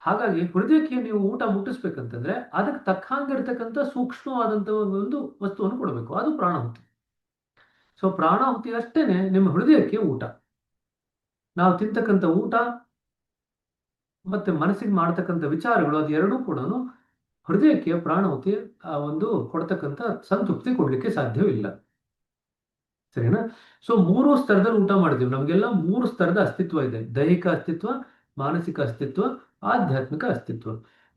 Speaker 1: ಹಾಗಾಗಿ ಹೃದಯಕ್ಕೆ ನೀವು ಊಟ ಮುಟ್ಟಿಸ್ಬೇಕಂತಂದ್ರೆ ಅದಕ್ಕೆ ತಕ್ಕಂಗಿರ್ತಕ್ಕಂಥ ಸೂಕ್ಷ್ಮವಾದಂಥ ಒಂದು ವಸ್ತುವನ್ನು ಕೊಡಬೇಕು, ಅದು ಪ್ರಾಣಾಹುತಿ. ಸೊ ಪ್ರಾಣಾಹುತಿ ಅಷ್ಟೇನೆ ನಿಮ್ಮ ಹೃದಯಕ್ಕೆ ಊಟ. ನಾವು ತಿಂತಕ್ಕಂಥ ಊಟ ಮತ್ತೆ ಮನಸ್ಸಿಗೆ ಮಾಡ್ತಕ್ಕಂಥ ವಿಚಾರಗಳು ಅದು ಎರಡೂ ಕೂಡ ಹೃದಯಕ್ಕೆ ಪ್ರಾಣಾಹುತಿ ಒಂದು ಕೊಡ್ತಕ್ಕಂಥ ಸಂತೃಪ್ತಿ ಕೊಡ್ಲಿಕ್ಕೆ ಸಾಧ್ಯವಿಲ್ಲ. ಸರಿನಾ? ಸೊ 3 ಸ್ತರದಲ್ಲಿ ಊಟ ಮಾಡಿದೀವಿ. ನಮಗೆಲ್ಲ 3 ಸ್ತರದ ಅಸ್ತಿತ್ವ ಇದೆ: ದೈಹಿಕ ಅಸ್ತಿತ್ವ, ಮಾನಸಿಕ ಅಸ್ತಿತ್ವ, ಆಧ್ಯಾತ್ಮಿಕ ಅಸ್ತಿತ್ವ.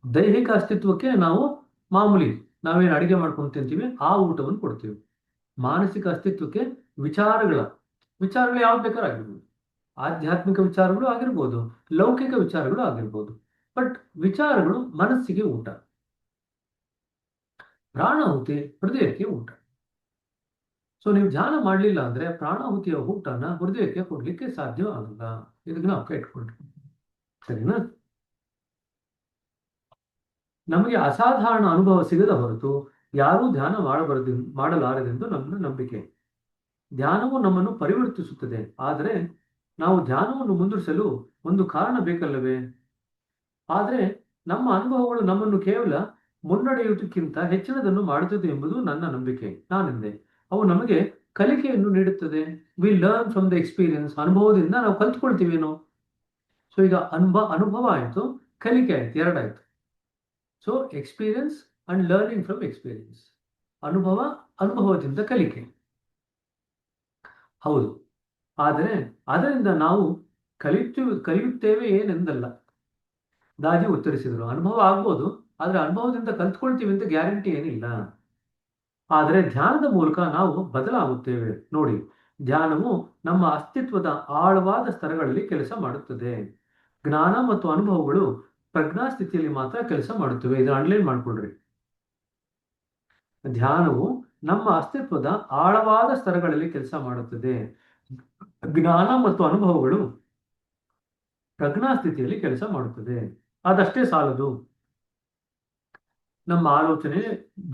Speaker 1: ದೈಹಿಕ ಅಸ್ತಿತ್ವಕ್ಕೆ ನಾವು ಮಾಮೂಲಿ ನಾವೇನು ಅಡಿಗೆ ಮಾಡ್ಕೊಂಡು ತಿಂತೀವಿ ಆ ಊಟವನ್ನು ಕೊಡ್ತೀವಿ. ಮಾನಸಿಕ ಅಸ್ತಿತ್ವಕ್ಕೆ ವಿಚಾರಗಳು ಯಾವ್ದು ಬೇಕಾದ್ರೂ ಆಗಿರ್ಬೋದು, ಆಧ್ಯಾತ್ಮಿಕ ವಿಚಾರಗಳು ಆಗಿರ್ಬೋದು, ಲೌಕಿಕ ವಿಚಾರಗಳು ಆಗಿರ್ಬೋದು. ಬಟ್ ವಿಚಾರಗಳು ಮನಸ್ಸಿಗೆ ಊಟ, ಪ್ರಾಣಾಹುತಿ ಹೃದಯಕ್ಕೆ ಊಟ. ಸೊ ನೀವು ಧ್ಯಾನ ಮಾಡಲಿಲ್ಲ ಅಂದ್ರೆ ಪ್ರಾಣಾಹುತಿಯ ಊಟನ ಹೃದಯಕ್ಕೆ ಕೊಡ್ಲಿಕ್ಕೆ ಸಾಧ್ಯ ಆಗಲ್ಲ. ಇದನ್ನ ನಾವು ಇಟ್ಕೊಳ್ರಿ, ಸರಿನಾ? ನಮಗೆ ಅಸಾಧಾರಣ ಅನುಭವ ಸಿಗದ ಹೊರತು ಯಾರೂ ಧ್ಯಾನ ಮಾಡಲಾರದೆಂದು ನಮ್ಮ ನಂಬಿಕೆ. ಧ್ಯಾನವು ನಮ್ಮನ್ನು ಪರಿವರ್ತಿಸುತ್ತದೆ, ಆದರೆ ನಾವು ಧ್ಯಾನವನ್ನು ಮುಂದುವರಿಸಲು ಒಂದು ಕಾರಣ ಬೇಕಲ್ಲವೇ? ಆದರೆ ನಮ್ಮ ಅನುಭವಗಳು ನಮ್ಮನ್ನು ಕೇವಲ ಮುನ್ನಡೆಯುವುದಕ್ಕಿಂತ ಹೆಚ್ಚಿನದನ್ನು ಮಾಡುತ್ತದೆ ಎಂಬುದು ನನ್ನ ನಂಬಿಕೆ. ನಾನೆಂದೆ ಅವು ನಮಗೆ ಕಲಿಕೆಯನ್ನು ನೀಡುತ್ತದೆ. We learn from the experience. ಅನುಭವದಿಂದ ನಾವು ಕಲ್ತ್ಕೊಳ್ತೀವೇನೋ. ಸೊ ಈಗ ಅನುಭವ ಆಯ್ತು, ಕಲಿಕೆ ಆಯ್ತು, ಎರಡಾಯ್ತು. So experience and learning from experience. ಅನುಭವದಿಂದ ಕಲಿಕೆ ಹೌದು, ಆದರೆ ಅದರಿಂದ ನಾವು ಕಲಿಯುತ್ತೇವೆ ಏನೆಂದಲ್ಲ. ದಾದಿ ಉತ್ತರಿಸಿದರು. ಅನುಭವ ಆಗ್ಬೋದು, ಆದ್ರೆ ಅನುಭವದಿಂದ ಕಲ್ತ್ಕೊಳ್ತೀವಿ ಅಂತ ಗ್ಯಾರಂಟಿ ಏನಿಲ್ಲ. ಆದರೆ ಧ್ಯಾನದ ಮೂಲಕ ನಾವು ಬದಲಾಗುತ್ತೇವೆ. ನೋಡಿ, ಧ್ಯಾನವು ನಮ್ಮ ಅಸ್ತಿತ್ವದ ಆಳವಾದ ಸ್ತರಗಳಲ್ಲಿ ಕೆಲಸ ಮಾಡುತ್ತದೆ. ಜ್ಞಾನ ಮತ್ತು ಅನುಭವಗಳು ಪ್ರಜ್ಞಾ ಸ್ಥಿತಿಯಲ್ಲಿ ಮಾತ್ರ ಕೆಲಸ ಮಾಡುತ್ತವೆ. ಇದನ್ನು ಅಂಡರ್ಲೈನ್ ಮಾಡ್ಕೊಳ್ರಿ. ಧ್ಯಾನವು ನಮ್ಮ ಅಸ್ತಿತ್ವದ ಆಳವಾದ ಸ್ತರಗಳಲ್ಲಿ ಕೆಲಸ ಮಾಡುತ್ತದೆ. ಜ್ಞಾನ ಮತ್ತು ಅನುಭವಗಳು ಪ್ರಜ್ಞಾ ಸ್ಥಿತಿಯಲ್ಲಿ ಕೆಲಸ ಮಾಡುತ್ತದೆ. ಅದಷ್ಟೇ ಸಾಲದು. ನಮ್ಮ ಆಲೋಚನೆ,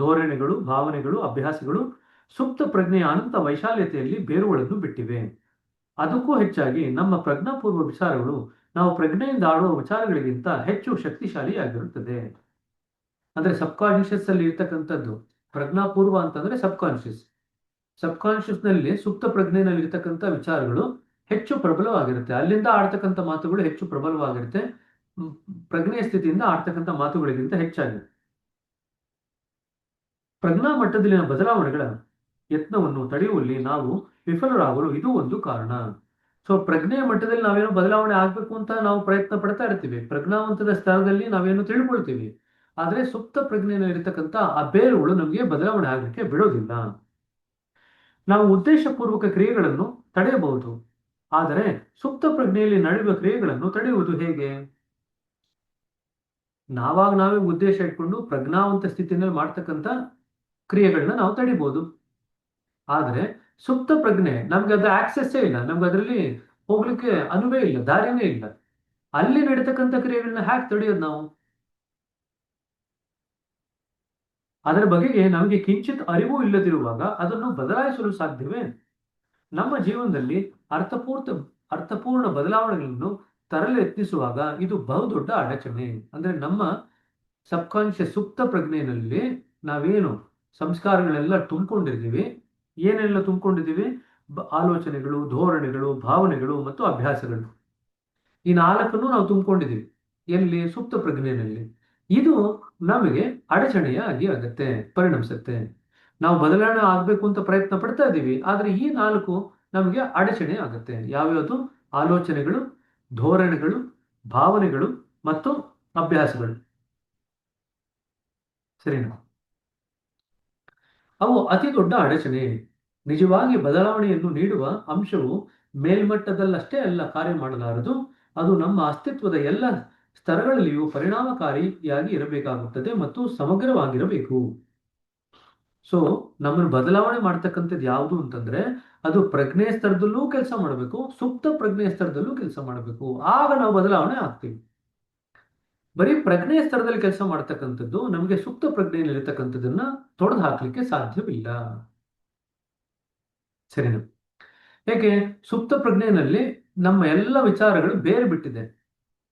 Speaker 1: ಧೋರಣೆಗಳು, ಭಾವನೆಗಳು, ಅಭ್ಯಾಸಗಳು ಸುಪ್ತ ಪ್ರಜ್ಞೆಯ ಅನಂತ ವೈಶಾಲ್ಯತೆಯಲ್ಲಿ ಬೇರುಗಳನ್ನು ಬಿಟ್ಟಿವೆ. ಅದಕ್ಕೂ ಹೆಚ್ಚಾಗಿ ನಮ್ಮ ಪ್ರಜ್ಞಾಪೂರ್ವ ವಿಚಾರಗಳು ನಾವು ಪ್ರಜ್ಞೆಯಿಂದ ಆಡುವ ವಿಚಾರಗಳಿಗಿಂತ ಹೆಚ್ಚು ಶಕ್ತಿಶಾಲಿಯಾಗಿರುತ್ತದೆ. ಅಂದ್ರೆ ಸಬ್ಕಾನ್ಶಿಯಸ್ ಅಲ್ಲಿ ಇರ್ತಕ್ಕಂಥದ್ದು. ಪ್ರಜ್ಞಾಪೂರ್ವ ಅಂತಂದ್ರೆ ಸಬ್ಕಾನ್ಶಿಯಸ್. ಸಬ್ಕಾನ್ಶಿಯಸ್ ನಲ್ಲಿ ಸುಪ್ತ ಪ್ರಜ್ಞೆಯಲ್ಲಿ ಇರ್ತಕ್ಕಂಥ ವಿಚಾರಗಳು ಹೆಚ್ಚು ಪ್ರಬಲವಾಗಿರುತ್ತೆ. ಅಲ್ಲಿಂದ ಆಡ್ತಕ್ಕಂಥ ಮಾತುಗಳು ಹೆಚ್ಚು ಪ್ರಬಲವಾಗಿರುತ್ತೆ. ಮ್, ಪ್ರಜ್ಞೆಯ ಸ್ಥಿತಿಯಿಂದ ಆಡ್ತಕ್ಕಂಥ ಮಾತುಗಳಿಗಿಂತ ಹೆಚ್ಚಾಗಿ ಪ್ರಜ್ಞಾ ಮಟ್ಟದಲ್ಲಿನ ಬದಲಾವಣೆಗಳ ಯತ್ನವನ್ನು ತಡೆಯುವಲ್ಲಿ ನಾವು ವಿಫಲರಾಗಲು ಇದು ಒಂದು ಕಾರಣ. ಸೊ ಪ್ರಜ್ಞೆಯ ಮಟ್ಟದಲ್ಲಿ ನಾವೇನೋ ಬದಲಾವಣೆ ಆಗ್ಬೇಕು ಅಂತ ನಾವು ಪ್ರಯತ್ನ ಪಡ್ತಾ ಇರ್ತೀವಿ. ಪ್ರಜ್ಞಾವಂತದ ಸ್ಥಳದಲ್ಲಿ ನಾವೇನು ತಿಳ್ಕೊಳ್ತೀವಿ. ಆದ್ರೆ ಸುಪ್ತ ಪ್ರಜ್ಞೆಯಲ್ಲಿ ಇರತಕ್ಕಂಥ ಆ ಬೇರುಗಳು ನಮಗೆ ಬದಲಾವಣೆ ಆಗಲಿಕ್ಕೆ ಬಿಡೋದಿಲ್ಲ. ನಾವು ಉದ್ದೇಶಪೂರ್ವಕ ಕ್ರಿಯೆಗಳನ್ನು ತಡೆಯಬಹುದು, ಆದರೆ ಸುಪ್ತ ಪ್ರಜ್ಞೆಯಲ್ಲಿ ನಡೆಯುವ ಕ್ರಿಯೆಗಳನ್ನು ತಡೆಯುವುದು ಹೇಗೆ? ನಾವೇ ಉದ್ದೇಶ ಇಟ್ಕೊಂಡು ಪ್ರಜ್ಞಾವಂತ ಸ್ಥಿತಿಯಲ್ಲಿ ಮಾಡ್ತಕ್ಕಂಥ ಕ್ರಿಯೆಗಳನ್ನ ನಾವು ತಡಿಬಹುದು. ಆದ್ರೆ ಸುಪ್ತ ಪ್ರಜ್ಞೆ ನಮ್ಗೆ ಅದು ಆಕ್ಸೆಸ್ಸೇ ಇಲ್ಲ, ನಮ್ಗೆ ಅದರಲ್ಲಿ ಹೋಗ್ಲಿಕ್ಕೆ ಅನುವೇ ಇಲ್ಲ, ದಾರಿನೇ ಇಲ್ಲ. ಅಲ್ಲಿ ನಡೀತಕ್ಕಂಥ ಕ್ರಿಯೆಗಳನ್ನ ಹ್ಯಾಕ್ ತಡೆಯೋದು ನಾವು? ಅದರ ಬಗೆಗೆ ನಮಗೆ ಕಿಂಚಿತ್ ಅರಿವು ಇಲ್ಲದಿರುವಾಗ ಅದನ್ನು ಬದಲಾಯಿಸಲು ಸಾಧ್ಯವೇ? ನಮ್ಮ ಜೀವನದಲ್ಲಿ ಅರ್ಥಪೂರ್ಣ ಬದಲಾವಣೆಗಳನ್ನು ತರಲು ಯತ್ನಿಸುವಾಗ ಇದು ಬಹುದೊಡ್ಡ ಅಡಚಣೆ. ಅಂದ್ರೆ ನಮ್ಮ ಸಬ್ಕಾನ್ಶಿಯಸ್ ಸುಪ್ತ ಪ್ರಜ್ಞೆಯಲ್ಲಿ ನಾವೇನು ಸಂಸ್ಕಾರಗಳೆಲ್ಲ ತುಂಬಿಕೊಂಡಿದ್ದೀವಿ, ಏನೆಲ್ಲ ತುಂಬಿಕೊಂಡಿದ್ದೀವಿ? ಆಲೋಚನೆಗಳು, ಧೋರಣೆಗಳು, ಭಾವನೆಗಳು ಮತ್ತು ಅಭ್ಯಾಸಗಳು. ಈ ನಾಲ್ಕನ್ನು ನಾವು ತುಂಬಿಕೊಂಡಿದ್ದೀವಿ. ಎಲ್ಲಿ? ಸುಪ್ತ ಪ್ರಜ್ಞೆಯಲ್ಲಿ. ಇದು ನಮಗೆ ಅಡಚಣೆಯಾಗಿ ಆಗತ್ತೆ, ಪರಿಣಮಿಸುತ್ತೆ. ನಾವು ಬದಲಾವಣೆ ಆಗ್ಬೇಕು ಅಂತ ಪ್ರಯತ್ನ ಪಡ್ತಾ ಇದ್ದೀವಿ, ಆದ್ರೆ ಈ ನಾಲ್ಕು ನಮಗೆ ಅಡಚಣೆ ಆಗುತ್ತೆ. ಯಾವ್ಯಾವುದು? ಆಲೋಚನೆಗಳು, ಧೋರಣೆಗಳು, ಭಾವನೆಗಳು ಮತ್ತು ಅಭ್ಯಾಸಗಳು. ಸರಿನಾ? ಅವು ಅತಿ ದೊಡ್ಡ ಅಡಚಣೆ. ನಿಜವಾಗಿ ಬದಲಾವಣೆಯನ್ನು ನೀಡುವ ಅಂಶವು ಮೇಲ್ಮಟ್ಟದಲ್ಲಷ್ಟೇ ಅಲ್ಲ ಕಾರ್ಯ ಮಾಡಲಾರದು, ಅದು ನಮ್ಮ ಅಸ್ತಿತ್ವದ ಎಲ್ಲ ಸ್ತರಗಳಲ್ಲಿಯೂ ಪರಿಣಾಮಕಾರಿಯಾಗಿ ಇರಬೇಕಾಗುತ್ತದೆ ಮತ್ತು ಸಮಗ್ರವಾಗಿರಬೇಕು. ಸೊ ನಮ್ಮನ್ನು ಬದಲಾವಣೆ ಮಾಡ್ತಕ್ಕಂಥದ್ದು ಯಾವುದು ಅಂತಂದ್ರೆ ಅದು ಪ್ರಜ್ಞೆಯ ಸ್ತರದಲ್ಲೂ ಕೆಲಸ ಮಾಡಬೇಕು, ಸುಪ್ತ ಪ್ರಜ್ಞೆಯ ಸ್ತರದಲ್ಲೂ ಕೆಲಸ ಮಾಡಬೇಕು. ಆಗ ನಾವು ಬದಲಾವಣೆ ಆಗ್ತೀವಿ. ಬರೀ ಪ್ರಜ್ಞೆಯ ಸ್ತರದಲ್ಲಿ ಕೆಲಸ ಮಾಡ್ತಕ್ಕಂಥದ್ದು ನಮಗೆ ಸುಪ್ತ ಪ್ರಜ್ಞೆಯಲ್ಲಿ ಇರತಕ್ಕಂಥದ್ದನ್ನ ತೊಡೆದು ಹಾಕ್ಲಿಕ್ಕೆ ಸಾಧ್ಯವಿಲ್ಲ. ಸರಿನಾ? ಏಕೆ? ಸುಪ್ತ ಪ್ರಜ್ಞೆಯಲ್ಲಿ ನಮ್ಮ ಎಲ್ಲ ವಿಚಾರಗಳು ಬೇರೆ ಬಿಟ್ಟಿದೆ.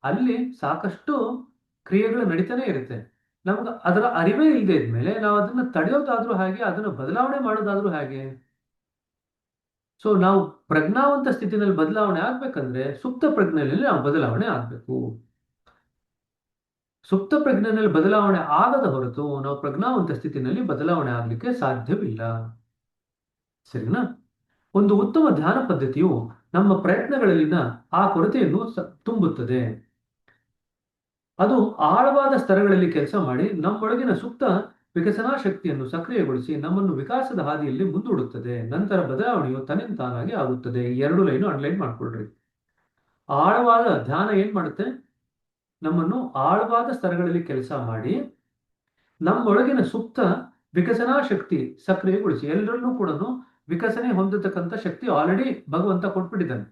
Speaker 1: ಅಲ್ಲಿ ಸಾಕಷ್ಟು ಕ್ರಿಯೆಗಳು ನಡೀತಾನೆ ಇರುತ್ತೆ. ನಮ್ಗೆ ಅದರ ಅರಿವೇ ಇಲ್ಲದೆ ಇದ್ಮೇಲೆ ನಾವು ಅದನ್ನ ತಡೆಯೋದಾದ್ರೂ ಹಾಗೆ, ಅದನ್ನ ಬದಲಾವಣೆ ಮಾಡೋದಾದ್ರೂ ಹಾಗೆ. ಸೊ ನಾವು ಪ್ರಜ್ಞಾವಂತ ಸ್ಥಿತಿನಲ್ಲಿ ಬದಲಾವಣೆ ಆಗ್ಬೇಕಂದ್ರೆ ಸುಪ್ತ ಪ್ರಜ್ಞೆಯಲ್ಲಿ ನಾವು ಬದಲಾವಣೆ ಆಗ್ಬೇಕು. ಸುಪ್ತ ಪ್ರಜ್ಞೆಯಲ್ಲಿ ಬದಲಾವಣೆ ಆಗದ ಹೊರತು ನಾವು ಪ್ರಜ್ಞಾವಂತ ಸ್ಥಿತಿನಲ್ಲಿ ಬದಲಾವಣೆ ಆಗ್ಲಿಕ್ಕೆ ಸಾಧ್ಯವಿಲ್ಲ. ಸರಿನಾ? ಒಂದು ಉತ್ತಮ ಧ್ಯಾನ ಪದ್ಧತಿಯು ನಮ್ಮ ಪ್ರಯತ್ನಗಳಲ್ಲಿನ ಆ ಕೊರತೆಯನ್ನು ತುಂಬುತ್ತದೆ. ಅದು ಆಳವಾದ ಸ್ತರಗಳಲ್ಲಿ ಕೆಲಸ ಮಾಡಿ ನಮ್ಮೊಳಗಿನ ಸುಪ್ತ ವಿಕಸನಾ ಶಕ್ತಿಯನ್ನು ಸಕ್ರಿಯಗೊಳಿಸಿ ನಮ್ಮನ್ನು ವಿಕಾಸದ ಹಾದಿಯಲ್ಲಿ ಮುಂದೂಡುತ್ತದೆ. ನಂತರ ಬದಲಾವಣೆಯು ತನ್ನಿಂತಾನಾಗಿ ಆಗುತ್ತದೆ. 2 ಲೈನು ಅಂಡರ್ಲೈನ್ ಮಾಡ್ಕೊಳ್ರಿ. ಆಳವಾದ ಧ್ಯಾನ ಏನ್ ಮಾಡುತ್ತೆ? ನಮ್ಮನ್ನು ಆಳವಾದ ಸ್ತರಗಳಲ್ಲಿ ಕೆಲಸ ಮಾಡಿ ನಮ್ಮೊಳಗಿನ ಸುಪ್ತ ವಿಕಸನಾ ಶಕ್ತಿ ಸಕ್ರಿಯಗೊಳಿಸಿ. ಎಲ್ಲರನ್ನೂ ಕೂಡ ವಿಕಸನೆ ಹೊಂದತಕ್ಕಂಥ ಶಕ್ತಿ ಆಲ್ರೆಡಿ ಭಗವಂತ ಕೊಟ್ಬಿಟ್ಟಿದ್ದಾನೆ.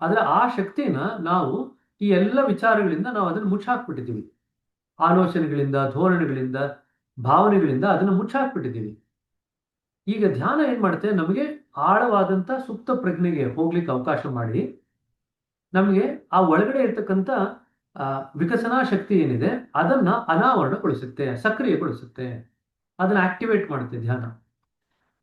Speaker 1: ಆದ್ರೆ ಆ ಶಕ್ತಿನ ನಾವು ಈ ಎಲ್ಲ ವಿಚಾರಗಳಿಂದ ನಾವು ಅದನ್ನು ಮುಚ್ಚಾಕ್ಬಿಟ್ಟಿದ್ದೀವಿ. ಆಲೋಚನೆಗಳಿಂದ, ಧೋರಣೆಗಳಿಂದ, ಭಾವನೆಗಳಿಂದ ಅದನ್ನು ಮುಚ್ಚಾಕ್ಬಿಟ್ಟಿದ್ದೀವಿ. ಈಗ ಧ್ಯಾನ ಏನ್ ಮಾಡುತ್ತೆ? ನಮಗೆ ಆಳವಾದಂತ ಸುಪ್ತ ಪ್ರಜ್ಞೆಗೆ ಹೋಗ್ಲಿಕ್ಕೆ ಅವಕಾಶ ಮಾಡಿ ನಮಗೆ ಆ ಒಳಗಡೆ ಇರ್ತಕ್ಕಂಥ ವಿಕಸನಾ ಶಕ್ತಿ ಏನಿದೆ ಅದನ್ನ ಅನಾವರಣಗೊಳಿಸುತ್ತೆ, ಸಕ್ರಿಯಗೊಳಿಸುತ್ತೆ. ಅದನ್ನ ಆಕ್ಟಿವೇಟ್ ಮಾಡುತ್ತೆ ಧ್ಯಾನ.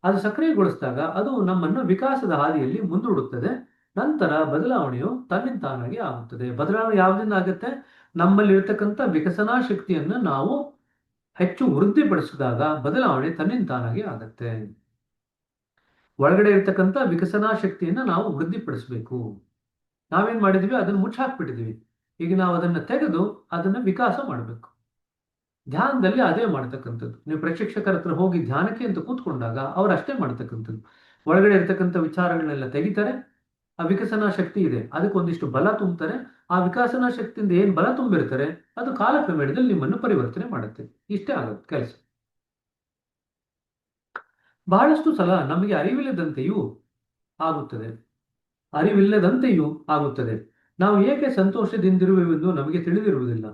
Speaker 1: ಅದು ಸಕ್ರಿಯಗೊಳಿಸಿದಾಗ ಅದು ನಮ್ಮನ್ನು ವಿಕಾಸದ ಹಾದಿಯಲ್ಲಿ ಮುಂದೂಡುತ್ತದೆ. ನಂತರ ಬದಲಾವಣೆಯು ತನ್ನಿಂತಾನಾಗಿ ಆಗುತ್ತದೆ. ಬದಲಾವಣೆ ಯಾವುದರಿಂದ ಆಗುತ್ತೆ? ನಮ್ಮಲ್ಲಿ ಇರತಕ್ಕಂಥ ವಿಕಸನಾ ಶಕ್ತಿಯನ್ನು ನಾವು ಹೆಚ್ಚು ವೃದ್ಧಿಪಡಿಸಿದಾಗ ಬದಲಾವಣೆ ತನ್ನಿಂತಾನಾಗಿ ಆಗುತ್ತೆ. ಒಳಗಡೆ ಇರತಕ್ಕಂಥ ವಿಕಸನಾ ಶಕ್ತಿಯನ್ನ ನಾವು ವೃದ್ಧಿಪಡಿಸಬೇಕು. ನಾವೇನ್ ಮಾಡಿದೀವಿ? ಅದನ್ನು ಮುಚ್ಚಾಕ್ಬಿಟ್ಟಿದೀವಿ. ಈಗ ನಾವು ಅದನ್ನ ತೆಗೆದು ಅದನ್ನ ವಿಕಾಸ ಮಾಡಬೇಕು. ಧ್ಯಾನದಲ್ಲಿ ಅದೇ ಮಾಡ್ತಕ್ಕಂಥದ್ದು. ನೀವು ಪ್ರಶಿಕ್ಷಕರ ಹತ್ರ ಹೋಗಿ ಧ್ಯಾನಕ್ಕೆ ಅಂತ ಕೂತ್ಕೊಂಡಾಗ ಅವ್ರು ಅಷ್ಟೇ ಮಾಡ್ತಕ್ಕಂಥದ್ದು. ಒಳಗಡೆ ಇರ್ತಕ್ಕಂಥ ವಿಚಾರಗಳನ್ನೆಲ್ಲ ತೆಗಿತಾರೆ. ಆ ವಿಕಸನಾ ಶಕ್ತಿ ಇದೆ, ಅದಕ್ಕೆ ಒಂದಿಷ್ಟು ಬಲ ತುಂಬ್ತಾರೆ. ಆ ವಿಕಸನಾ ಶಕ್ತಿಯಿಂದ ಏನ್ ಬಲ ತುಂಬಿರ್ತಾರೆ ಅದು ಕಾಲಕ್ರಮೇಣದಲ್ಲಿ ನಿಮ್ಮನ್ನು ಪರಿವರ್ತನೆ ಮಾಡುತ್ತೆ. ಇಷ್ಟೇ ಆಗುತ್ತೆ ಕೆಲಸ. ಬಹಳಷ್ಟು ಸಲ ನಮಗೆ ಅರಿವಿಲ್ಲದಂತೆಯೂ ಆಗುತ್ತದೆ. ಅರಿವಿಲ್ಲದಂತೆಯೂ ಆಗುತ್ತದೆ. ನಾವು ಏಕೆ ಸಂತೋಷದಿಂದಿರುವೆವೆಂದು ನಮಗೆ ತಿಳಿದಿರುವುದಿಲ್ಲ.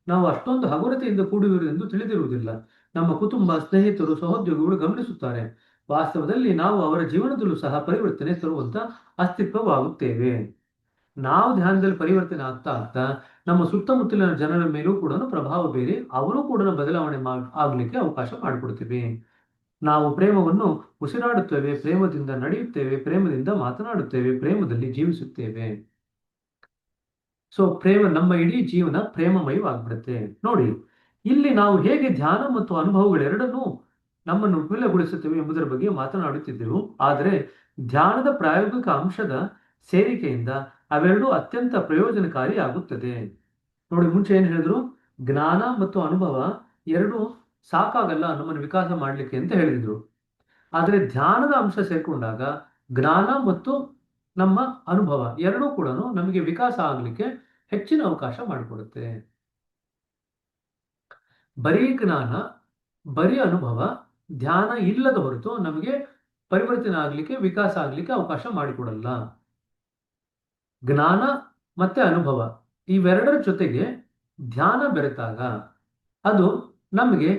Speaker 1: ನಾವು ಅಷ್ಟೊಂದು ಹಗುರತೆಯಿಂದ ಕೂಡಿರುವುದೆಂದು ತಿಳಿದಿರುವುದಿಲ್ಲ. ನಮ್ಮ ಕುಟುಂಬ, ಸ್ನೇಹಿತರು, ಸಹೋದ್ಯೋಗಿಗಳು ಗಮನಿಸುತ್ತಾರೆ. ವಾಸ್ತವದಲ್ಲಿ ನಾವು ಅವರ ಜೀವನದಲ್ಲೂ ಸಹ ಪರಿವರ್ತನೆ ತರುವಂತ ಅಸ್ತಿತ್ವವಾಗುತ್ತೇವೆ. ನಾವು ಧ್ಯಾನದಲ್ಲಿ ಪರಿವರ್ತನೆ ಆಗ್ತಾ ಆಗ್ತಾ ನಮ್ಮ ಸುತ್ತಮುತ್ತಲಿನ ಜನರ ಮೇಲೂ ಕೂಡ ಪ್ರಭಾವ ಬೀರಿ ಅವರು ಕೂಡ ಬದಲಾವಣೆ ಆಗ್ಲಿಕ್ಕೆ ಅವಕಾಶ ಮಾಡಿಕೊಡ್ತೀವಿ. ನಾವು ಪ್ರೇಮವನ್ನು ಉಸಿರಾಡುತ್ತೇವೆ, ಪ್ರೇಮದಿಂದ ನಡೆಯುತ್ತೇವೆ, ಪ್ರೇಮದಿಂದ ಮಾತನಾಡುತ್ತೇವೆ, ಪ್ರೇಮದಲ್ಲಿ ಜೀವಿಸುತ್ತೇವೆ. ಸೊ ನಮ್ಮ ಇಡೀ ಜೀವನ ಪ್ರೇಮಮಯವಾಗ್ಬಿಡುತ್ತೆ. ನೋಡಿ, ಇಲ್ಲಿ ನಾವು ಹೇಗೆ ಧ್ಯಾನ ಮತ್ತು ಅನುಭವಗಳೆರಡನ್ನೂ ನಮ್ಮನ್ನು ವಿಪುಲಗೊಳಿಸುತ್ತೇವೆ ಎಂಬುದರ ಬಗ್ಗೆ ಮಾತನಾಡುತ್ತಿದ್ದೆವು. ಆದರೆ ಧ್ಯಾನದ ಪ್ರಾಯೋಗಿಕ ಅಂಶದ ಸೇರಿಕೆಯಿಂದ ಅವೆರಡೂ ಅತ್ಯಂತ ಪ್ರಯೋಜನಕಾರಿ ಆಗುತ್ತದೆ. ನೋಡಿ, ಮುಂಚೆ ಏನ್ ಹೇಳಿದ್ರು? ಜ್ಞಾನ ಮತ್ತು ಅನುಭವ ಎರಡು ಸಾಕಾಗಲ್ಲ ನಮ್ಮನ್ನು ವಿಕಾಸ ಮಾಡಲಿಕ್ಕೆ ಅಂತ ಹೇಳಿದ್ರು. ಆದರೆ ಧ್ಯಾನದ ಅಂಶ ಸೇರ್ಕೊಂಡಾಗ ಜ್ಞಾನ ಮತ್ತು ನಮ್ಮ ಅನುಭವ ಎರಡೂ ಕೂಡ ನಮಗೆ ವಿಕಾಸ ಆಗಲಿಕ್ಕೆ ಹೆಚ್ಚಿನ ಅವಕಾಶ ಮಾಡಿಕೊಡುತ್ತೆ. ಬರೀ ಜ್ಞಾನ, ಬರೀ ಅನುಭವ, ಧ್ಯಾನ ಇಲ್ಲದ ಹೊರತು ನಮಗೆ ಪರಿವರ್ತನೆ ಆಗಲಿಕ್ಕೆ, ವಿಕಾಸ ಆಗಲಿಕ್ಕೆ ಅವಕಾಶ ಮಾಡಿಕೊಡಲ್ಲ. ಜ್ಞಾನ ಮತ್ತೆ ಅನುಭವ ಇವೆರಡರ ಜೊತೆಗೆ ಧ್ಯಾನ ಬೆರೆತಾಗ ಅದು ನಮಗೆ